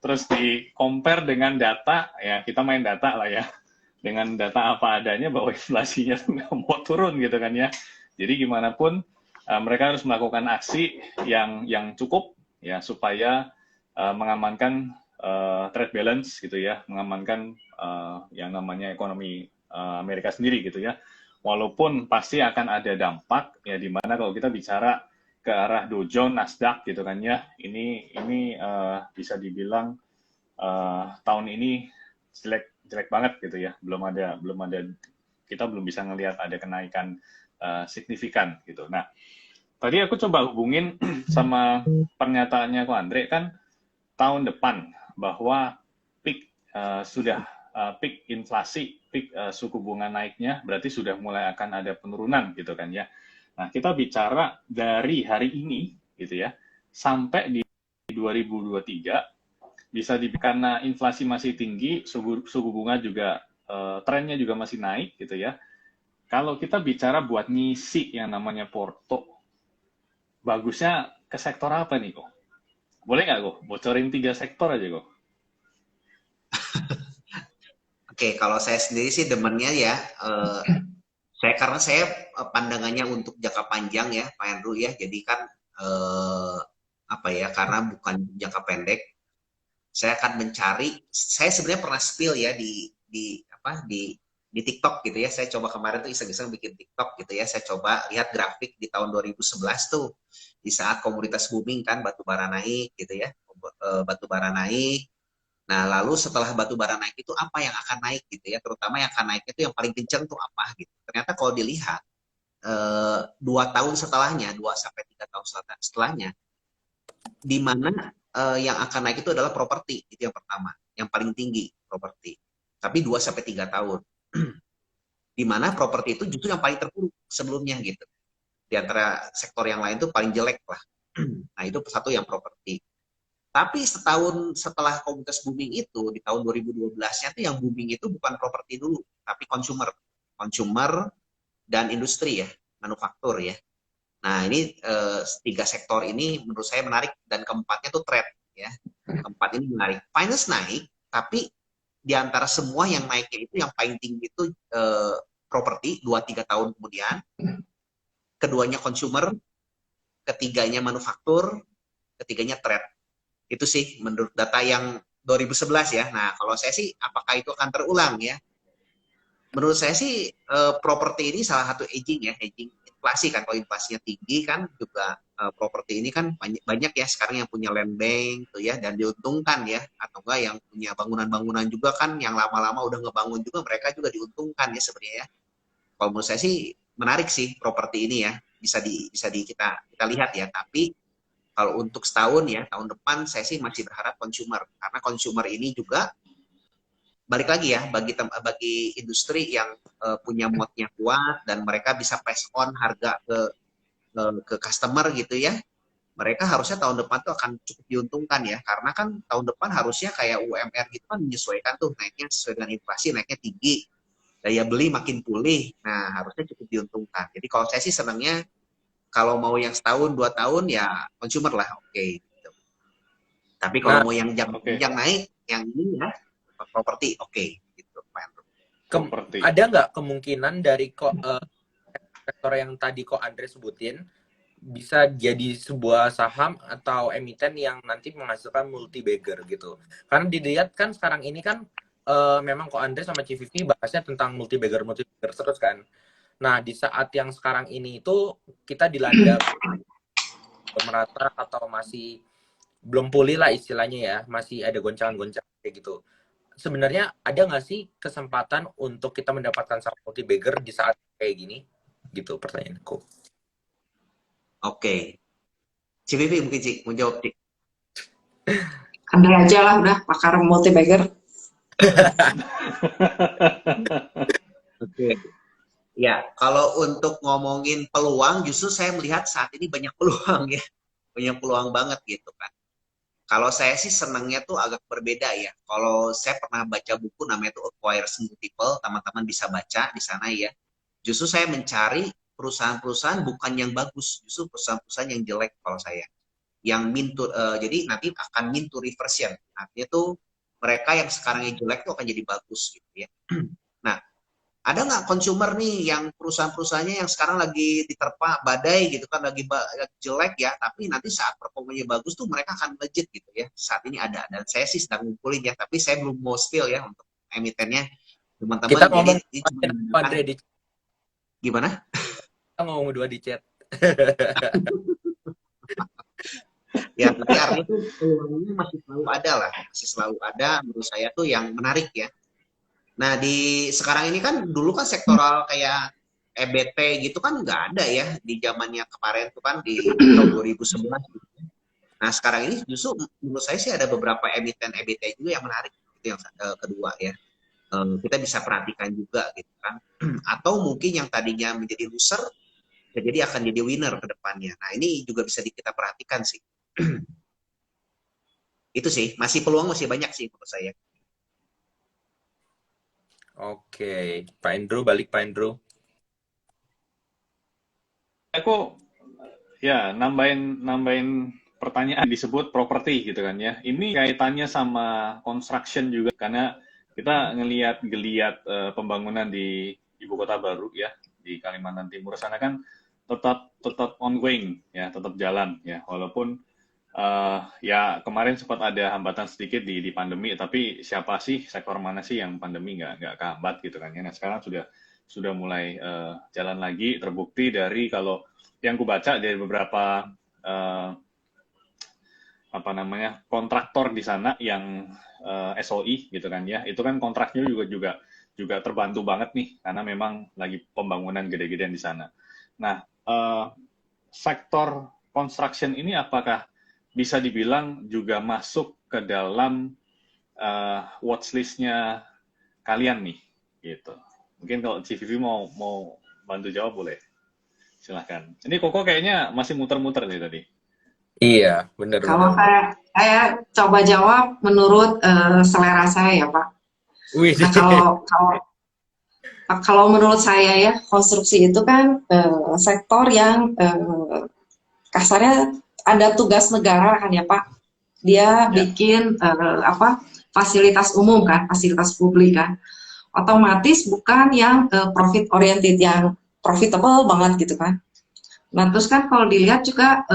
terus di compare dengan data ya, kita main data lah ya, dengan data apa adanya bahwa inflasinya tuh nggak mau turun gitu kan ya. Jadi gimana pun mereka harus melakukan aksi yang cukup ya supaya mengamankan trade balance gitu ya, mengamankan yang namanya ekonomi Amerika sendiri gitu ya. Walaupun pasti akan ada dampak ya, di mana kalau kita bicara ke arah Dow Jones, Nasdaq gitu kan ya, ini bisa dibilang tahun ini jelek banget gitu ya, belum ada kita belum bisa ngelihat ada kenaikan signifikan gitu. Nah, tadi aku coba hubungin sama pernyataannya Ko Andre kan tahun depan bahwa peak peak inflasi, peak suku bunga naiknya berarti sudah mulai akan ada penurunan gitu kan ya. Nah, kita bicara dari hari ini gitu ya sampai di 2023 bisa karena inflasi masih tinggi, suku bunga juga trennya juga masih naik gitu ya. Kalau kita bicara buat ngisi yang namanya porto, bagusnya ke sektor apa nih kok? Boleh nggak kok bocorin 3 sektor aja kok? Oke, kalau saya sendiri sih demennya ya, karena saya pandangannya untuk jangka panjang ya, Pak Andrew ya. Jadi kan karena bukan jangka pendek, saya akan mencari. Saya sebenarnya pernah spill ya di TikTok gitu ya. Saya coba kemarin tuh iseng-iseng bikin TikTok gitu ya. Saya coba lihat grafik di tahun 2011 tuh, di saat komoditas booming kan, batu bara naik gitu ya, batu bara naik. Nah, lalu setelah batu bara naik itu apa yang akan naik gitu ya, terutama yang akan naik itu yang paling kenceng tuh apa gitu. Ternyata kalau dilihat 2 tahun setelahnya, 2 sampai 3 tahun setelahnya, di mana yang akan naik itu adalah properti, itu yang pertama, yang paling tinggi properti. Tapi 2 sampai 3 tahun. Di mana properti itu justru yang paling terpuruk sebelumnya gitu. Di antara sektor yang lain tuh paling jelek lah. Nah, itu satu yang properti. Tapi setahun setelah komunitas booming itu, di tahun 2012-nya tuh yang booming itu bukan properti dulu, tapi consumer. Consumer dan industri ya, manufaktur ya. Nah, ini tiga sektor ini menurut saya menarik, dan keempatnya tuh trade ya. Keempat ini menarik. Finance naik, tapi di antara semua yang naiknya itu yang paling tinggi itu properti 2-3 tahun kemudian, keduanya consumer, ketiganya manufaktur, ketiganya trade. Itu sih menurut data yang 2011 ya. Nah, kalau saya sih apakah itu akan terulang ya? Menurut saya sih properti ini salah satu hedging inflasi kan. Kalau inflasinya tinggi kan juga properti ini kan banyak ya sekarang yang punya land bank tuh ya, dan diuntungkan ya, atau enggak yang punya bangunan-bangunan juga kan yang lama-lama udah ngebangun juga, mereka juga diuntungkan ya sebenarnya ya. Kalau menurut saya sih menarik sih properti ini ya, bisa di kita lihat ya. Tapi kalau untuk setahun ya, tahun depan saya sih masih berharap consumer, karena consumer ini juga balik lagi ya, bagi industri yang punya moodnya kuat dan mereka bisa pass on harga ke customer gitu ya, mereka harusnya tahun depan tuh akan cukup diuntungkan ya, karena kan tahun depan harusnya kayak UMR gitu kan menyesuaikan tuh, naiknya sesuai dengan inflasi, naiknya tinggi, daya beli makin pulih, nah harusnya cukup diuntungkan. Jadi kalau saya sih senangnya kalau mau yang setahun 2 tahun ya consumer lah, oke. Gitu. Tapi kalau Nah, mau yang Oke, yang naik, yang ini ya properti, oke. Gitu, Pak Andrew. properti. ada nggak kemungkinan dari sektor yang tadi kok Andre sebutin bisa jadi sebuah saham atau emiten yang nanti menghasilkan multi bagger gitu? Karena dilihat kan sekarang ini kan memang kok Andre sama CVV bahasnya tentang multi bagger terus kan. Nah, di saat yang sekarang ini itu kita dilanda merata atau masih belum pulih lah istilahnya ya, masih ada goncangan-goncangan kayak gitu. Sebenarnya ada nggak sih kesempatan untuk kita mendapatkan saham multi bagger di saat kayak gini? Gitu pertanyaanku. Oke. CVV mungkin Cik, mau jawab Cik. Andre aja lah udah pakar multi bagger. Oke. Ya, kalau untuk ngomongin peluang, justru saya melihat saat ini banyak peluang ya. Banyak peluang banget gitu kan. Kalau saya sih senangnya tuh agak berbeda ya. Kalau saya pernah baca buku namanya tuh Acquire Multiple, teman-teman bisa baca di sana ya. Justru saya mencari perusahaan-perusahaan bukan yang bagus, justru perusahaan-perusahaan yang jelek kalau saya. Yang jadi nanti akan mean to reversion. Artinya tuh mereka yang sekarang yang jelek tuh akan jadi bagus gitu ya. Nah, ada nggak consumer nih yang perusahaan-perusahaannya yang sekarang lagi diterpa badai gitu kan, lagi jelek ya, tapi nanti saat performanya bagus tuh mereka akan legit gitu ya. Saat ini ada, dan saya sih sedang ngumpulin ya, tapi saya belum mau spill ya untuk emitennya Kita teman-teman. Jadi ngomong ini cuma Andre di gimana kita ngomong berdua di chat. ya, tapi artinya tuh peluangnya masih selalu ada lah, masih selalu ada menurut saya tuh yang menarik ya. Nah, di sekarang ini kan dulu kan sektoral kayak EBT gitu kan nggak ada ya di zamannya kemarin tuh kan di tahun 2011 gitu. Nah, sekarang ini justru menurut saya sih ada beberapa emiten EBT juga yang menarik. Itu yang kedua ya. Kita bisa perhatikan juga gitu kan. Atau mungkin yang tadinya menjadi loser jadi akan jadi winner ke depannya. Nah, ini juga bisa kita perhatikan sih. Itu sih, masih peluang masih banyak sih menurut saya. Oke, Pak Andrew balik Pak Andrew. Aku ya nambahin nambahin pertanyaan disebut properti gitu kan ya. Ini kaitannya sama construction juga karena kita ngelihat geliat pembangunan di ibu kota baru ya di Kalimantan Timur sana kan tetap tetap ongoing ya, tetap jalan ya. Walaupun ya kemarin sempat ada hambatan sedikit di pandemi, tapi siapa sih sektor mana sih yang pandemi nggak kehambat gitu kan ya. Nah sekarang sudah mulai jalan lagi, terbukti dari kalau yang ku baca dari beberapa apa namanya kontraktor di sana yang SOI gitu kan ya, itu kan kontraknya juga terbantu banget nih karena memang lagi pembangunan gede-gedean di sana. Nah, sektor construction ini apakah bisa dibilang juga masuk ke dalam watchlist-nya kalian nih, gitu. Mungkin kalau CVV mau bantu jawab boleh, silahkan. Ini Koko kayaknya masih muter-muter nih tadi. Iya, benar Kalau benar. saya coba jawab menurut selera saya ya Pak. Wih. Nah kalau menurut saya ya konstruksi itu kan sektor yang kasarnya ada tugas negara kan ya Pak. Dia Ya. bikin fasilitas umum kan, fasilitas publik kan. Otomatis bukan yang profit oriented yang profitable banget gitu kan. Nah terus kan kalau dilihat juga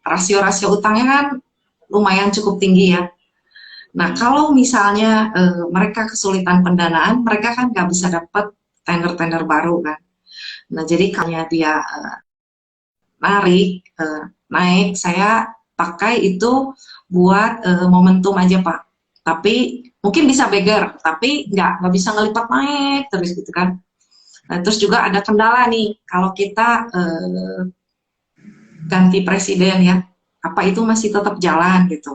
rasio-rasio utangnya kan lumayan cukup tinggi ya. Nah kalau misalnya mereka kesulitan pendanaan, mereka kan nggak bisa dapat tender-tender baru kan. Nah jadi kalau dia naik, saya pakai itu buat momentum aja Pak. Tapi mungkin bisa beggar, tapi nggak bisa ngelipat naik terus gitu kan. Nah, terus juga ada kendala nih, kalau kita ganti presiden ya, apa itu masih tetap jalan gitu.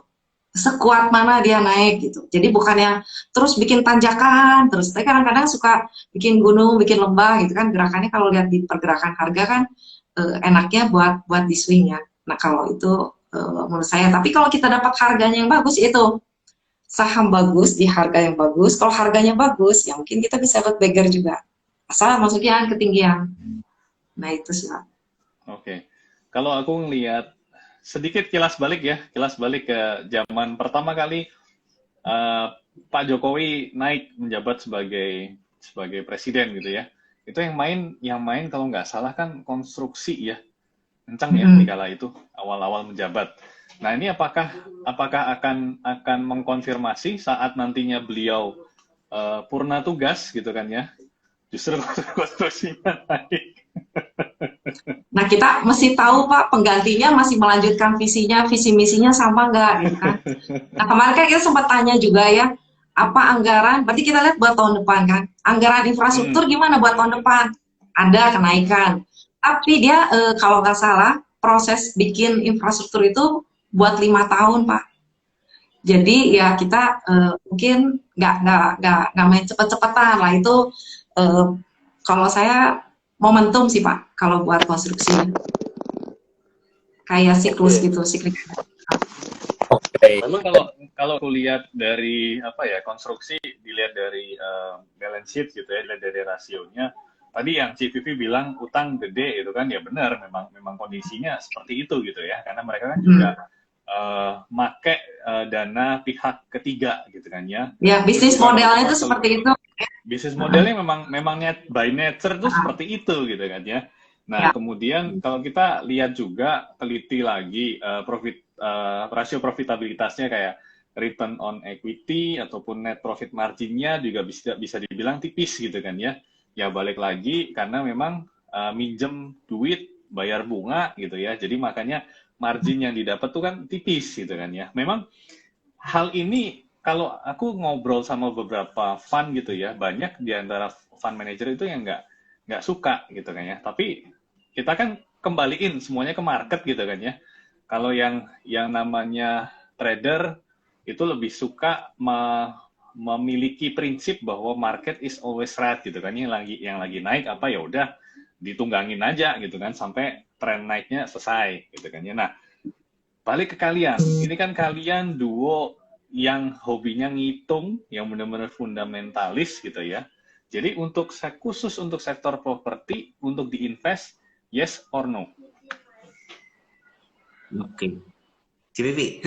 Sekuat mana dia naik gitu. Jadi bukannya terus bikin tanjakan terus, tapi kadang-kadang suka bikin gunung, bikin lembah gitu kan. Gerakannya kalau lihat di pergerakan harga kan enaknya buat di swing ya. Nah kalau itu menurut saya. Tapi kalau kita dapat harganya yang bagus itu saham bagus di harga yang bagus. Kalau harganya bagus, ya mungkin kita bisa buat beggar juga. Asal masuknya ketinggian. Nah itu sih Pak. Oke. Kalau aku ngelihat sedikit kilas balik ke zaman pertama kali Pak Jokowi naik menjabat sebagai presiden gitu ya. Itu yang main kalau nggak salah kan konstruksi ya. Kencang ya di kala itu awal-awal menjabat. Nah, ini apakah akan mengkonfirmasi saat nantinya beliau purna tugas gitu kan ya. Justru konstruksinya naik. Nah kita mesti tahu Pak penggantinya masih melanjutkan visinya, visi misinya sama nggak gitu kan. Nah kemarin kan kita sempat tanya juga ya, apa anggaran, berarti kita lihat buat tahun depan kan, anggaran infrastruktur gimana buat tahun depan, ada kenaikan. Tapi dia kalau nggak salah proses bikin infrastruktur itu buat 5 tahun Pak. Jadi ya kita mungkin nggak main cepet-cepetan lah itu kalau saya momentum sih Pak kalau buat konstruksi kayak siklus gitu siklik. Oke. Memang kalau aku lihat dari konstruksi dilihat dari balance sheet gitu ya, dilihat dari rasionya. Tadi yang CVV bilang utang gede itu kan ya benar, memang kondisinya seperti itu gitu ya, karena mereka kan juga make dana pihak ketiga gitu kan ya. Ya bisnis modelnya itu seperti itu. Bisnis modelnya memang by nature itu seperti itu gitu kan ya. Nah kemudian kalau kita lihat juga teliti lagi rasio profitabilitasnya kayak return on equity ataupun net profit marginnya juga bisa dibilang tipis gitu kan ya. Ya balik lagi karena memang minjem duit bayar bunga gitu ya. Jadi makanya margin yang didapat tuh kan tipis gitu kan ya. Memang hal ini kalau aku ngobrol sama beberapa fund gitu ya, banyak di antara fund manager itu yang nggak suka gitu kan ya. Tapi kita kan kembaliin semuanya ke market gitu kan ya. Kalau yang namanya trader itu lebih suka memiliki prinsip bahwa market is always right gitu kan. Yang lagi naik apa ya udah ditunggangin aja gitu kan sampai tren naiknya selesai gitu kan ya. Nah, balik ke kalian. Ini kan kalian duo yang hobinya ngitung, yang benar-benar fundamentalis gitu ya. Jadi khusus untuk sektor properti, untuk diinvest, yes or no? Oke. CVV.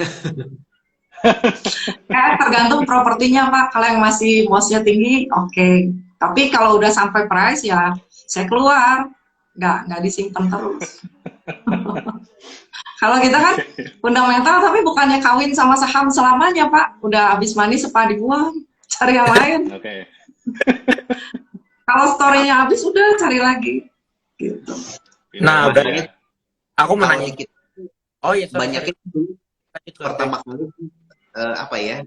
Tergantung propertinya Pak. Kalau yang masih mosnya tinggi, oke. Tapi kalau udah sampai price ya saya keluar, nggak disimpan terus. Kalau kita kan fundamental tapi bukannya kawin sama saham selamanya Pak. Udah habis manis sepa dibuang, cari yang lain. Oke. Kalau story-nya habis udah cari lagi. Gitu. Nah, berarti aku mau nanya. Kita, Oh iya, sorry. banyak itu Lanjut, Kante. pertama kali apa ya?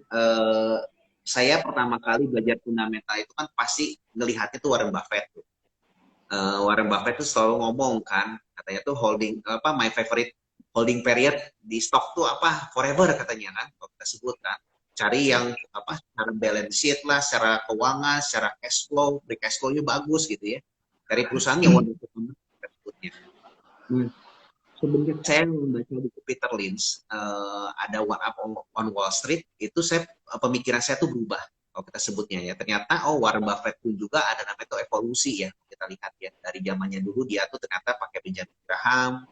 Saya pertama kali belajar fundamental itu kan pasti ngelihatnya tuh Warren Buffett tuh. Warren Buffett tuh selalu ngomong kan, katanya tuh holding apa my favorite holding period di stok tuh apa forever katanya kan, kalau kita sebut kan. Cari yang apa secara balance sheet lah, secara keuangan, secara cash flow, free cash flow-nya bagus gitu ya. Dari perusahaan yang wonderful kita sebutnya. Sebenarnya saya membaca buku Peter Lynch, ada One Up on Wall Street, itu saya pemikiran saya tuh berubah kalau kita sebutnya ya. Ternyata Warren Buffett pun juga ada namanya tuh evolusi ya. Kita lihat ya dari zamannya dulu dia tuh ternyata pakai Benjamin Graham,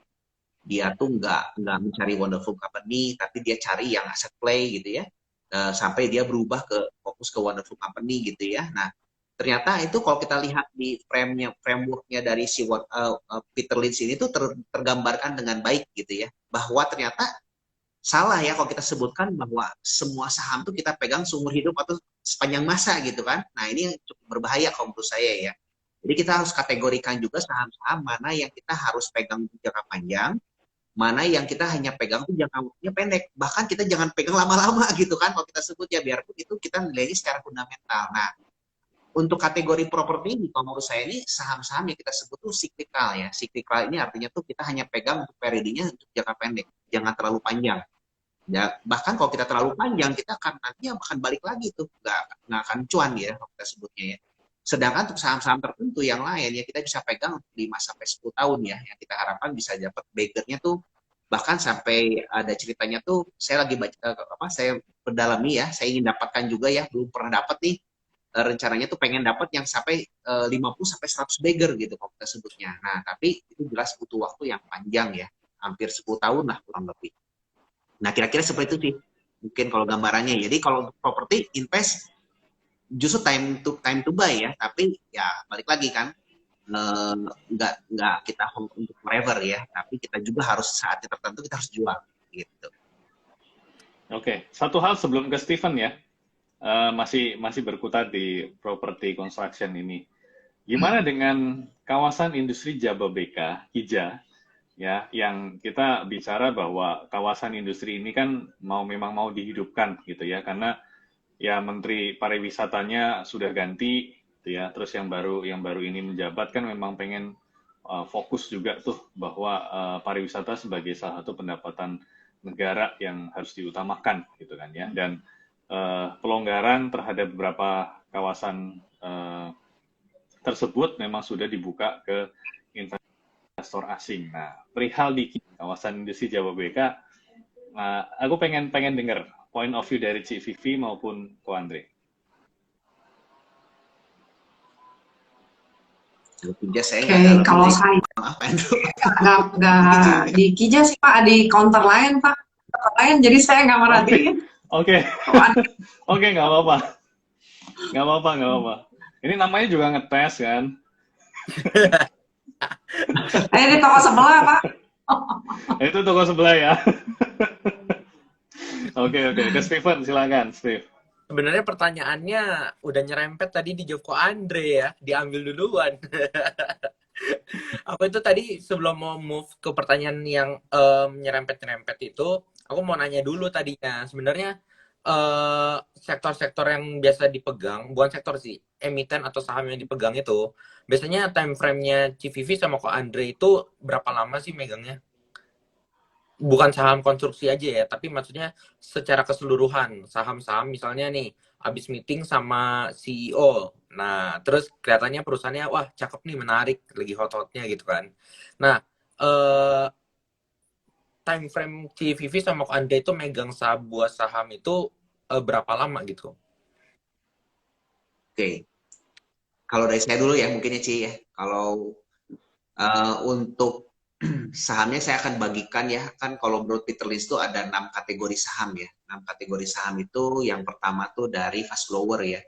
dia tuh nggak mencari wonderful company, tapi dia cari yang asset play gitu ya. Sampai dia berubah ke fokus ke wonderful company gitu ya. Nah, ternyata itu kalau kita lihat di frameworknya dari si Peter Lynch ini tuh tergambarkan dengan baik gitu ya, bahwa ternyata salah ya kalau kita sebutkan bahwa semua saham tuh kita pegang seumur hidup atau sepanjang masa gitu kan. Nah ini yang cukup berbahaya kalau menurut saya ya. Jadi kita harus kategorikan juga saham-saham mana yang kita harus pegang untuk jangka panjang, mana yang kita hanya pegang tuh jangka waktunya pendek. Bahkan kita jangan pegang lama-lama gitu kan kalau kita sebut ya, biarpun itu kita nilainya secara fundamental. Nah, untuk kategori properti ini, kalau menurut saya ini saham-saham yang kita sebut tuh cyclical ya. Cyclical ini artinya tuh kita hanya pegang untuk periodenya untuk jangka pendek, jangan terlalu panjang. Ya, bahkan kalau kita terlalu panjang, kita akan nantinya akan balik lagi tuh, nggak akan cuan ya kalau kita sebutnya ya. Sedangkan untuk saham-saham tertentu yang lain ya kita bisa pegang 5 sampai 10 tahun ya, yang kita harapkan bisa dapat baggernya tuh bahkan sampai ada ceritanya tuh saya lagi baca saya berdalami ya, saya ingin dapatkan juga ya, belum pernah dapat nih, rencananya tuh pengen dapat yang sampai 50 sampai 100 bagger gitu kalau kita sebutnya. Nah, tapi itu jelas butuh waktu yang panjang ya, hampir 10 tahun lah kurang lebih. Nah, kira-kira seperti itu sih mungkin kalau gambarannya. Jadi kalau untuk properti invest justru time to buy ya, tapi ya balik lagi kan, nggak kita hold untuk forever ya, tapi kita juga harus saatnya tertentu kita harus jual gitu. Oke, satu hal sebelum ke Steven ya, masih berkutat di property construction ini. Gimana dengan kawasan industri Jababeka, Hija, ya, yang kita bicara bahwa kawasan industri ini kan memang mau dihidupkan gitu ya, karena ya Menteri Pariwisatanya sudah ganti, gitu ya, terus yang baru ini menjabat kan memang pengen fokus juga tuh bahwa pariwisata sebagai salah satu pendapatan negara yang harus diutamakan gitu kan ya, dan pelonggaran terhadap beberapa kawasan tersebut memang sudah dibuka ke investor asing. Nah, perihal di kawasan industri Jababeka, aku pengen dengar point of view dari Cik Vivi maupun Ko Andre. Oke, kalau saya nggak di Kija sih Pak, di counter lain Pak, counter lain, jadi saya nggak merhatiin. Oke, nggak apa-apa. Ini namanya juga ngetes kan? Di toko sebelah Pak. Itu toko sebelah ya. Oke, ke Steven, silakan, Steve. Sebenarnya pertanyaannya udah nyerempet tadi di Joko Andre ya, diambil duluan. Aku itu tadi sebelum mau move ke pertanyaan yang nyerempet-nyerempet itu, aku mau nanya dulu tadinya. Sebenarnya sektor-sektor yang biasa dipegang, bukan sektor sih, emiten atau saham yang dipegang itu, biasanya time frame-nya Civivi sama Ko Andre itu berapa lama sih megangnya? Bukan saham konstruksi aja ya, tapi maksudnya secara keseluruhan saham-saham misalnya nih habis meeting sama CEO, nah terus kelihatannya perusahaannya wah cakep nih, menarik, lagi hot-hotnya gitu kan. Nah time frame CVV sama Anda itu megang sebuah saham itu berapa lama gitu? Oke, kalau dari saya dulu ya mungkin ya Ci ya, kalau untuk sahamnya saya akan bagikan ya, kan kalau menurut Peter Lynch itu ada 6 kategori saham ya. 6 kategori saham itu yang pertama tuh dari fast grower ya.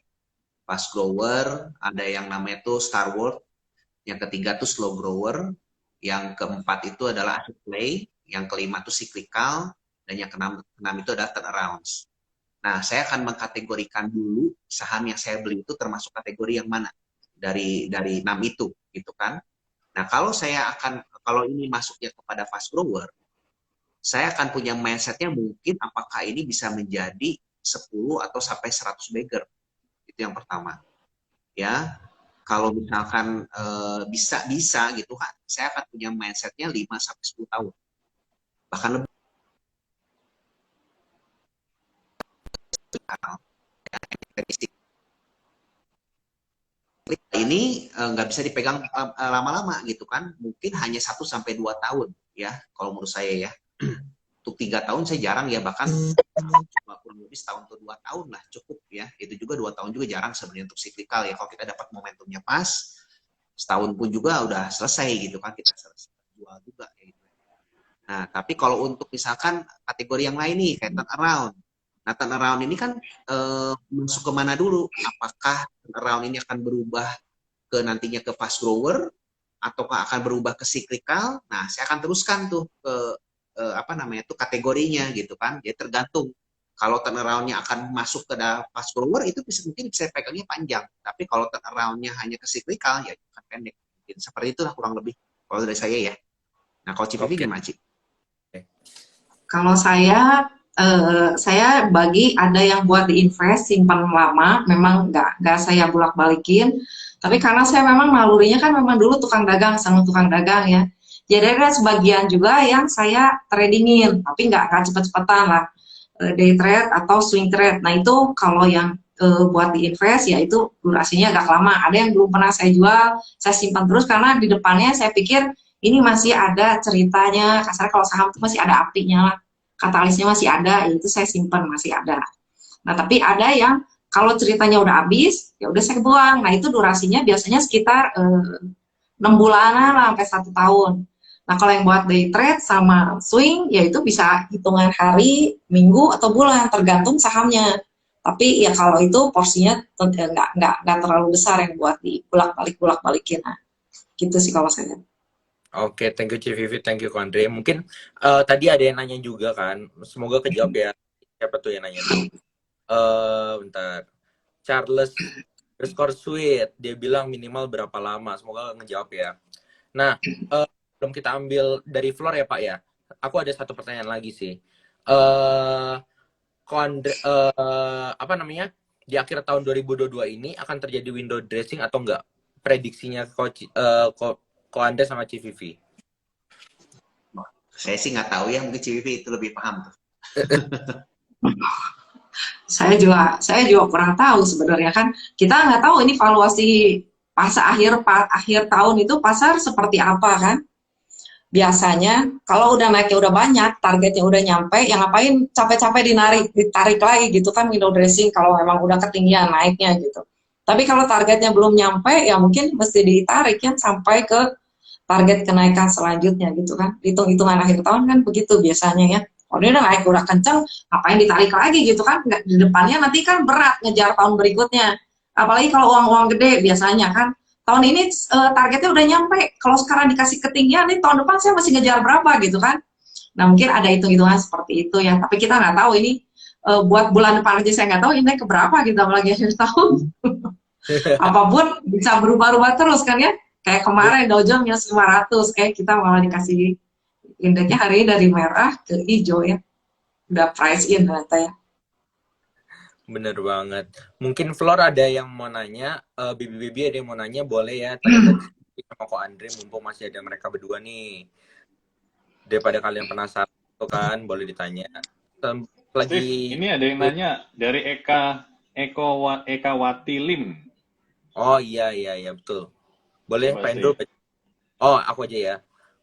Fast grower, ada yang namanya tuh Starward, yang ketiga tuh slow grower, yang keempat itu adalah asset play, yang kelima tuh cyclical, dan yang keenam itu adalah turnarounds. Nah, saya akan mengkategorikan dulu saham yang saya beli itu termasuk kategori yang mana dari 6 itu gitu kan. Nah, kalau ini masuknya kepada fast grower, saya akan punya mindsetnya mungkin apakah ini bisa menjadi 10 atau sampai 100 bagger. Itu yang pertama. Ya, kalau misalkan bisa gitu kan, saya akan punya mindsetnya 5 sampai 10 tahun. Bahkan lebih. Ini nggak bisa dipegang lama-lama gitu kan, mungkin hanya 1 sampai 2 tahun ya, kalau menurut saya ya. Untuk 3 tahun saya jarang ya, bahkan cuma kurang lebih setahun atau 2 tahun lah cukup ya. Itu juga 2 tahun juga jarang sebenarnya untuk cyclical ya. Kalau kita dapat momentumnya pas, setahun pun juga udah selesai gitu kan, kita selesai jual juga ya gitu. Nah, tapi kalau untuk misalkan kategori yang lain nih, kayak turnaround. Nah, turnaround ini kan masuk ke mana dulu? Apakah turnaround ini akan berubah ke nantinya ke fast grower, ataukah akan berubah ke cyclical? Nah, saya akan teruskan tuh ke apa namanya tuh kategorinya gitu kan. Jadi tergantung. Kalau turnaround-nya akan masuk ke fast grower, itu mungkin bisa pegangnya panjang. Tapi kalau turnaround-nya hanya ke cyclical, ya akan pendek. Mungkin seperti itulah kurang lebih kalau dari saya ya. Nah, kalau Civivi Oke. gimana, Ci? Kalau saya bagi ada yang buat diinvest simpan lama, memang nggak saya bolak-balikin. Tapi karena saya memang nalurinya kan memang dulu tukang dagang, sama tukang dagang ya. Jadi ada sebagian juga yang saya tradingin, tapi nggak cepet-cepetan lah, day trade atau swing trade. Nah itu kalau yang buat diinvest ya itu durasinya agak lama. Ada yang belum pernah saya jual, saya simpan terus karena di depannya saya pikir ini masih ada ceritanya. Kasarnya kalau saham itu masih ada apinya lah, katalisnya masih ada, itu saya simpan masih ada. Nah tapi ada yang kalau ceritanya udah habis, ya udah saya buang. Nah itu durasinya biasanya sekitar 6 bulanan lah sampai 1 tahun. Nah kalau yang buat day trade sama swing, ya itu bisa hitungan hari, minggu atau bulan, tergantung sahamnya. Tapi ya kalau itu porsinya nggak terlalu besar yang buat bolak balikin. Nah, gitu sih kalau saya. Oke, thank you Civivi, thank you Ko Andre. Mungkin tadi ada yang nanya juga kan, semoga kejawab ya. Siapa tuh yang nanya tuh? Bentar. Charles underscore sweet, dia bilang minimal berapa lama, semoga ngejawab ya. Nah, belum kita ambil dari floor ya Pak ya. Aku ada satu pertanyaan lagi sih. Ko Andre, apa namanya? Di akhir tahun 2022 ini akan terjadi window dressing atau enggak? Prediksinya Ko Andre sama Civivi. Saya sih nggak tahu ya, mungkin Civivi itu lebih paham tuh. Saya juga kurang tahu sebenarnya kan. Kita nggak tahu ini valuasi pas akhir tahun itu pasar seperti apa kan. Biasanya kalau udah naiknya udah banyak, targetnya udah nyampe, yang ngapain capek-capek ditarik lagi gitu kan window dressing kalau memang udah ketinggian naiknya gitu. Tapi kalau targetnya belum nyampe, ya mungkin mesti ditarik ya sampai ke target kenaikan selanjutnya gitu kan. Hitung-hitungan akhir tahun kan begitu biasanya ya. Kalau dia udah naik udah kenceng, ngapain ditarik lagi gitu kan? Nggak, di depannya nanti kan berat ngejar tahun berikutnya. Apalagi kalau uang-uang gede biasanya kan. Tahun ini targetnya udah nyampe. Kalau sekarang dikasih ketinggian, nih tahun depan saya masih ngejar berapa gitu kan? Nah mungkin ada hitung-hitungan seperti itu ya. Tapi kita nggak tahu ini buat bulan depan aja saya nggak tahu ini keberapa gitu apalagi akhir tahun. Apapun bisa berubah-ubah terus kan ya. Kayak kemarin Dow Jones minus 500, kayak kita malah dikasih indeksnya hari ini dari merah ke hijau ya. Udah price in ternyata ya. Bener banget. Mungkin Flor ada yang mau nanya, Bibi ada yang mau nanya, boleh ya tanya sama Ko Andre, mumpung masih ada mereka berdua nih. Daripada kalian penasaran tuh kan, boleh ditanya. Lagi Steve, ini ada yang nanya dari Eka Wati Lim. Oh iya betul. Boleh Coba, Pak Endro. Oh, aku aja ya.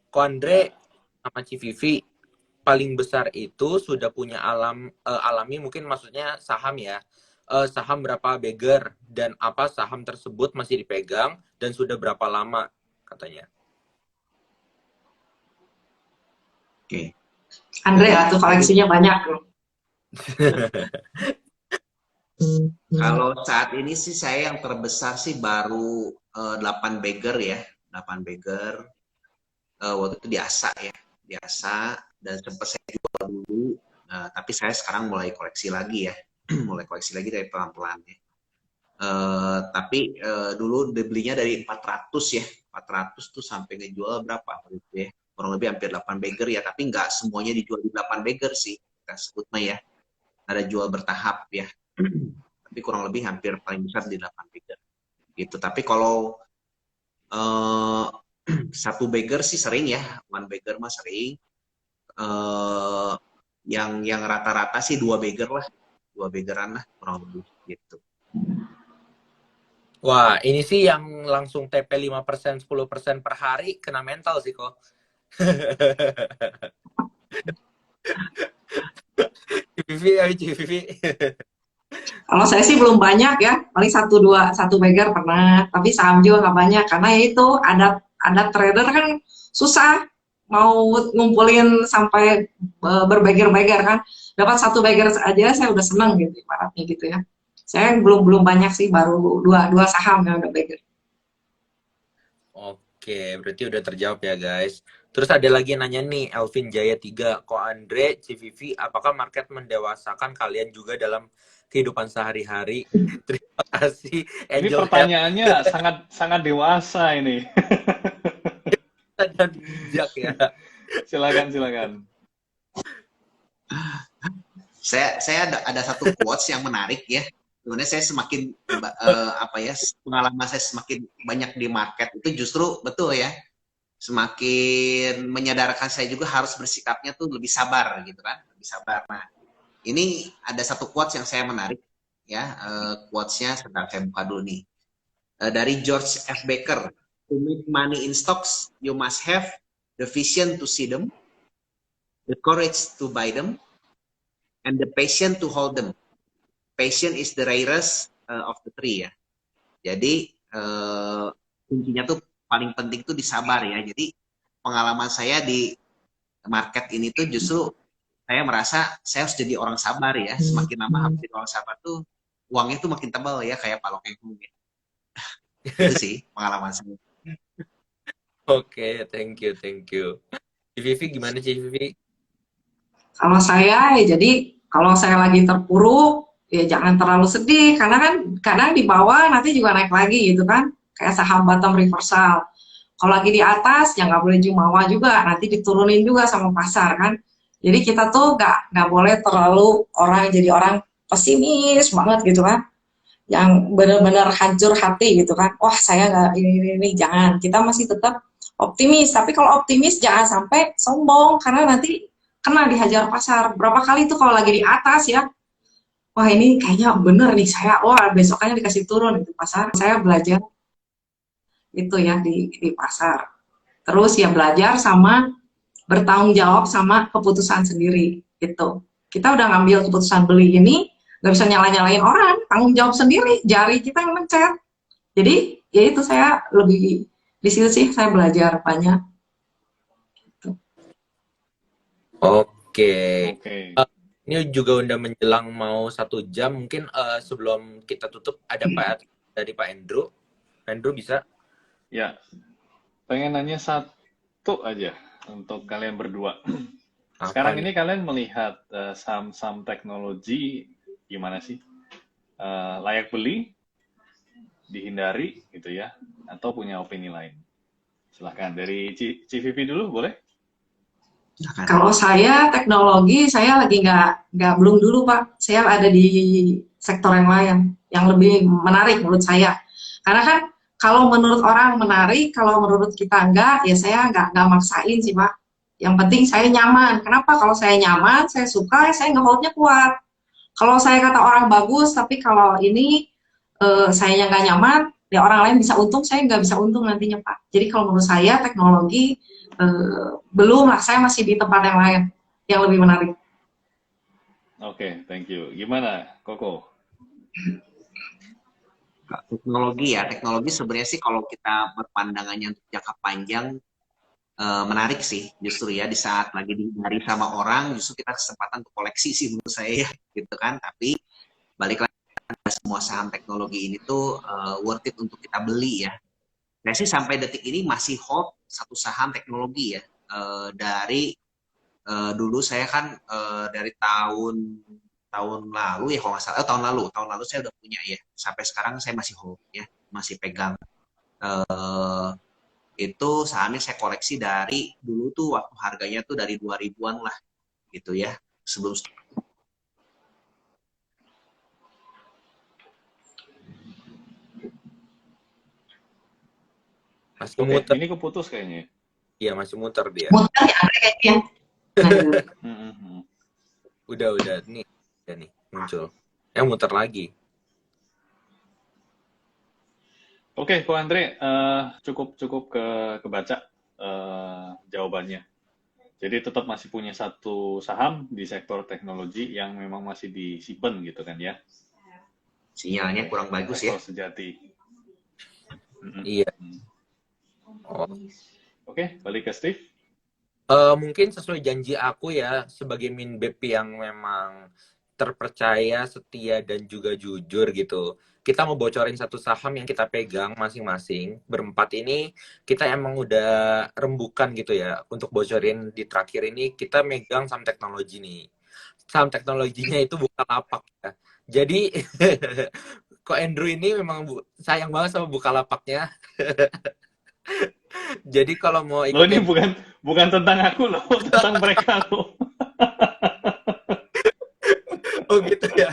Ko Andre sama Civivi paling besar itu sudah punya alami mungkin maksudnya saham ya. Saham berapa bagger dan apa saham tersebut masih dipegang dan sudah berapa lama katanya. Oke. Andre tuh koleksinya banyak loh. Kalau saat ini sih saya yang terbesar sih baru 8 bagger ya. 8 bagger. Waktu itu di ASA dan sempat saya jual dulu. Tapi saya sekarang mulai koleksi lagi ya. Mulai koleksi lagi dari pelan-pelan ya. Tapi dulu belinya dari 400 ya. 400 tuh sampai ngejual berapa waktu itu ya. kurang lebih hampir 8 bagger ya, tapi nggak semuanya dijual di 8 bagger sih, kita sebut mah ya. Ada jual bertahap ya. Tapi kurang lebih hampir paling besar di 8 bagger. Gitu. Tapi kalau satu bagger sih sering ya, one bagger mah sering. Yang rata-rata sih 2 bagger lah, 2 baggeran lah kurang lebih gitu. Wah, ini sih yang langsung TP 5%, 10% per hari kena mental sih kok. CVV ya, CVV. Kalau saya sih belum banyak ya, paling satu bagger pernah, tapi saham juga nggak banyak karena ya itu ada trader kan susah mau ngumpulin sampai berbager-bager kan, dapat satu bagger aja saya udah seneng gitu ibaratnya gitu ya. Saya belum belum banyak sih, baru dua saham yang udah bagger. Oke, berarti udah terjawab ya guys. Terus ada lagi yang nanya nih, Elvin Jaya 3, Ko Andre, CVV, apakah market mendewasakan kalian juga dalam kehidupan sehari-hari? Terima kasih, Ini Angel Health pertanyaannya sangat sangat dewasa ini. dan bijak ya. Silakan, silakan. Saya ada satu quotes yang menarik ya. Sebenarnya saya semakin pengalaman saya semakin banyak di market itu justru betul ya. Semakin menyadarkan saya juga harus bersikapnya tuh lebih sabar gitu kan, lebih sabar. Nah, ini ada satu quotes yang saya menarik ya, quotes-nya sedang saya buka dulu nih. Dari George F. Baker. To make money in stocks, you must have the vision to see them, the courage to buy them, and the patience to hold them. Patience is the rarest of the three ya. Jadi kuncinya tuh paling penting tuh disabar ya. Jadi pengalaman saya di market ini tuh justru saya merasa saya harus jadi orang sabar ya. Semakin lama harus jadi orang sabar tuh uangnya tuh makin tebal ya, kayak Pak Lokeng ya. Itu sih pengalaman saya. Oke, thank you, thank you. CVV gimana CVV? Kalau saya ya jadi kalau saya lagi terpuruk ya jangan terlalu sedih karena kan kadang di bawah nanti juga naik lagi gitu kan, kayak saham bottom reversal. Kalau lagi di atas ya nggak boleh jumawa juga, nanti diturunin juga sama pasar kan. Jadi kita tuh nggak boleh terlalu jadi orang pesimis banget gitu kan, yang benar-benar hancur hati gitu kan. Wah saya nggak ini jangan. Kita masih tetap optimis. Tapi kalau optimis jangan sampai sombong karena nanti kena dihajar pasar. Berapa kali tuh kalau lagi di atas ya, wah ini kayaknya bener nih saya, wah besokannya dikasih turun itu pasar. Saya belajar itu ya di pasar. Terus ya belajar sama bertanggung jawab sama keputusan sendiri gitu. Kita udah ngambil keputusan beli ini, nggak bisa nyalain orang, tanggung jawab sendiri, jari kita yang mencet. Jadi ya itu saya lebih di situ sih saya belajar banyak. Oke. Oke. Ini juga udah menjelang mau 1 jam. Mungkin sebelum kita tutup ada Pak dari Pak Andrew. Andrew bisa? Ya, pengen nanya satu aja untuk kalian berdua. Sekarang ini kalian melihat saham-saham teknologi gimana sih? Layak beli, dihindari gitu ya, atau punya opini lain? Silahkan, dari CVP dulu boleh? Kalau saya teknologi, saya lagi belum dulu Pak. Saya ada di sektor yang lain, yang lebih menarik menurut saya. Karena kan kalau menurut orang menarik, kalau menurut kita enggak, ya saya enggak maksain sih Pak. Yang penting saya nyaman. Kenapa? Kalau saya nyaman, saya suka, saya nge-hold-nya kuat. Kalau saya kata orang bagus, tapi kalau ini saya yang nggak nyaman, ya orang lain bisa untung, saya nggak bisa untung nantinya Pak. Jadi kalau menurut saya teknologi belum lah, saya masih di tempat yang lain yang lebih menarik. Oke, thank you. Gimana, Koko? Teknologi sebenarnya sih kalau kita berpandangannya untuk jangka panjang menarik sih justru ya, di saat lagi dihindari sama orang justru kita kesempatan untuk koleksi sih menurut saya gitu kan. Tapi balik lagi, semua saham teknologi ini tuh worth it untuk kita beli ya. Saya sih sampai detik ini masih hold satu saham teknologi ya, dari dulu saya kan dari tahun lalu ya kalau nggak salah, tahun lalu saya udah punya ya, sampai sekarang saya masih hold ya, masih pegang itu sahamnya saya koleksi dari dulu tuh waktu harganya tuh dari 2000-an lah gitu ya. Sebelum Masih Oke, muter. ini keputus kayaknya. Iya, masih muter dia. Muter ya Andre kayaknya. Aduh. Mm-mm. Udah nih. Udah nih muncul. Muter lagi. Oke, Ko Andre, cukup kebaca jawabannya. Jadi tetap masih punya satu saham di sektor teknologi yang memang masih disimpan gitu kan ya. sinyalnya kurang bagus ya. Sektor sejati. Mm-mm. Iya. Mm. Oh. Oke, balik ke Steve. Mungkin sesuai janji aku ya, sebagai Minbep yang memang terpercaya, setia, dan juga jujur gitu. Kita mau bocorin satu saham yang kita pegang masing-masing. Berempat ini kita emang udah rembukan gitu ya. Untuk bocorin di terakhir ini kita megang saham teknologi nih. Saham teknologinya itu Bukalapak ya. Jadi kok Andrew ini memang sayang banget sama Bukalapaknya. Jadi kalau mau Lo ini ikutin bukan tentang aku loh, tentang mereka loh. oh gitu ya.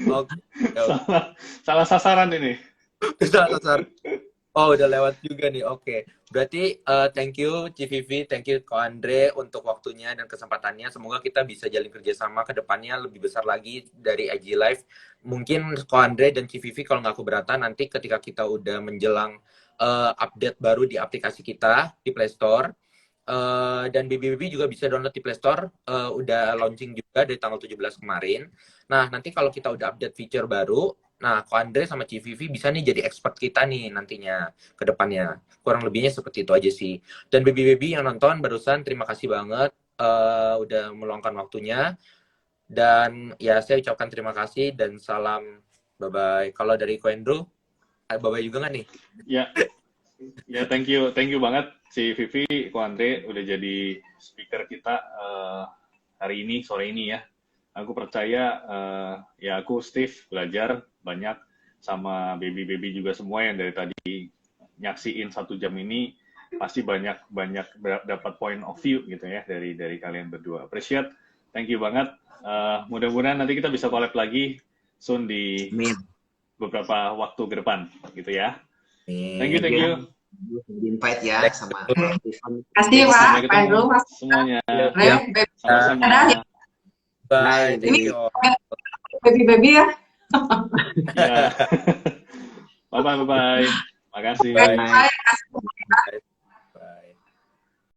Oke. Salah sasaran ini. Salah. Oh, udah lewat juga nih. Oke. Berarti thank you CVV, thank you Ko Andre untuk waktunya dan kesempatannya. Semoga kita bisa jalin kerjasama ke depannya lebih besar lagi dari IG Live. Mungkin Ko Andre dan CVV kalau nggak keberatan nanti ketika kita udah menjelang update baru di aplikasi kita di Play Store. Dan BBB juga bisa download di Play Store. Udah launching juga dari tanggal 17 kemarin. Nah, nanti kalau kita udah update feature baru, nah, Ko Andre sama CVV bisa nih jadi expert kita nih nantinya ke depannya. Kurang lebihnya seperti itu aja sih. Dan baby-baby yang nonton barusan, terima kasih banget udah meluangkan waktunya. Dan ya saya ucapkan terima kasih dan salam. Bye-bye. Kalau dari Ko Andrew, bye-bye juga nggak nih? Ya, thank you banget si Vivi, Ko Andre udah jadi speaker kita hari ini, sore ini ya. Aku percaya, ya aku Steve belajar banyak sama baby juga semua yang dari tadi nyaksiin 1 jam ini pasti banyak dapat point of view gitu ya dari kalian berdua. Appreciate, thank you banget. Mudah-mudahan nanti kita bisa collab lagi soon di beberapa waktu ke depan gitu ya. Thank you. Di invite ya sama Stephen. Kasih Pak Andrew, Mas Semuanya. Sama-sama. Bye. Thank Ini you. baby ya. Ya. Bye. Makasih. Bye. Bye.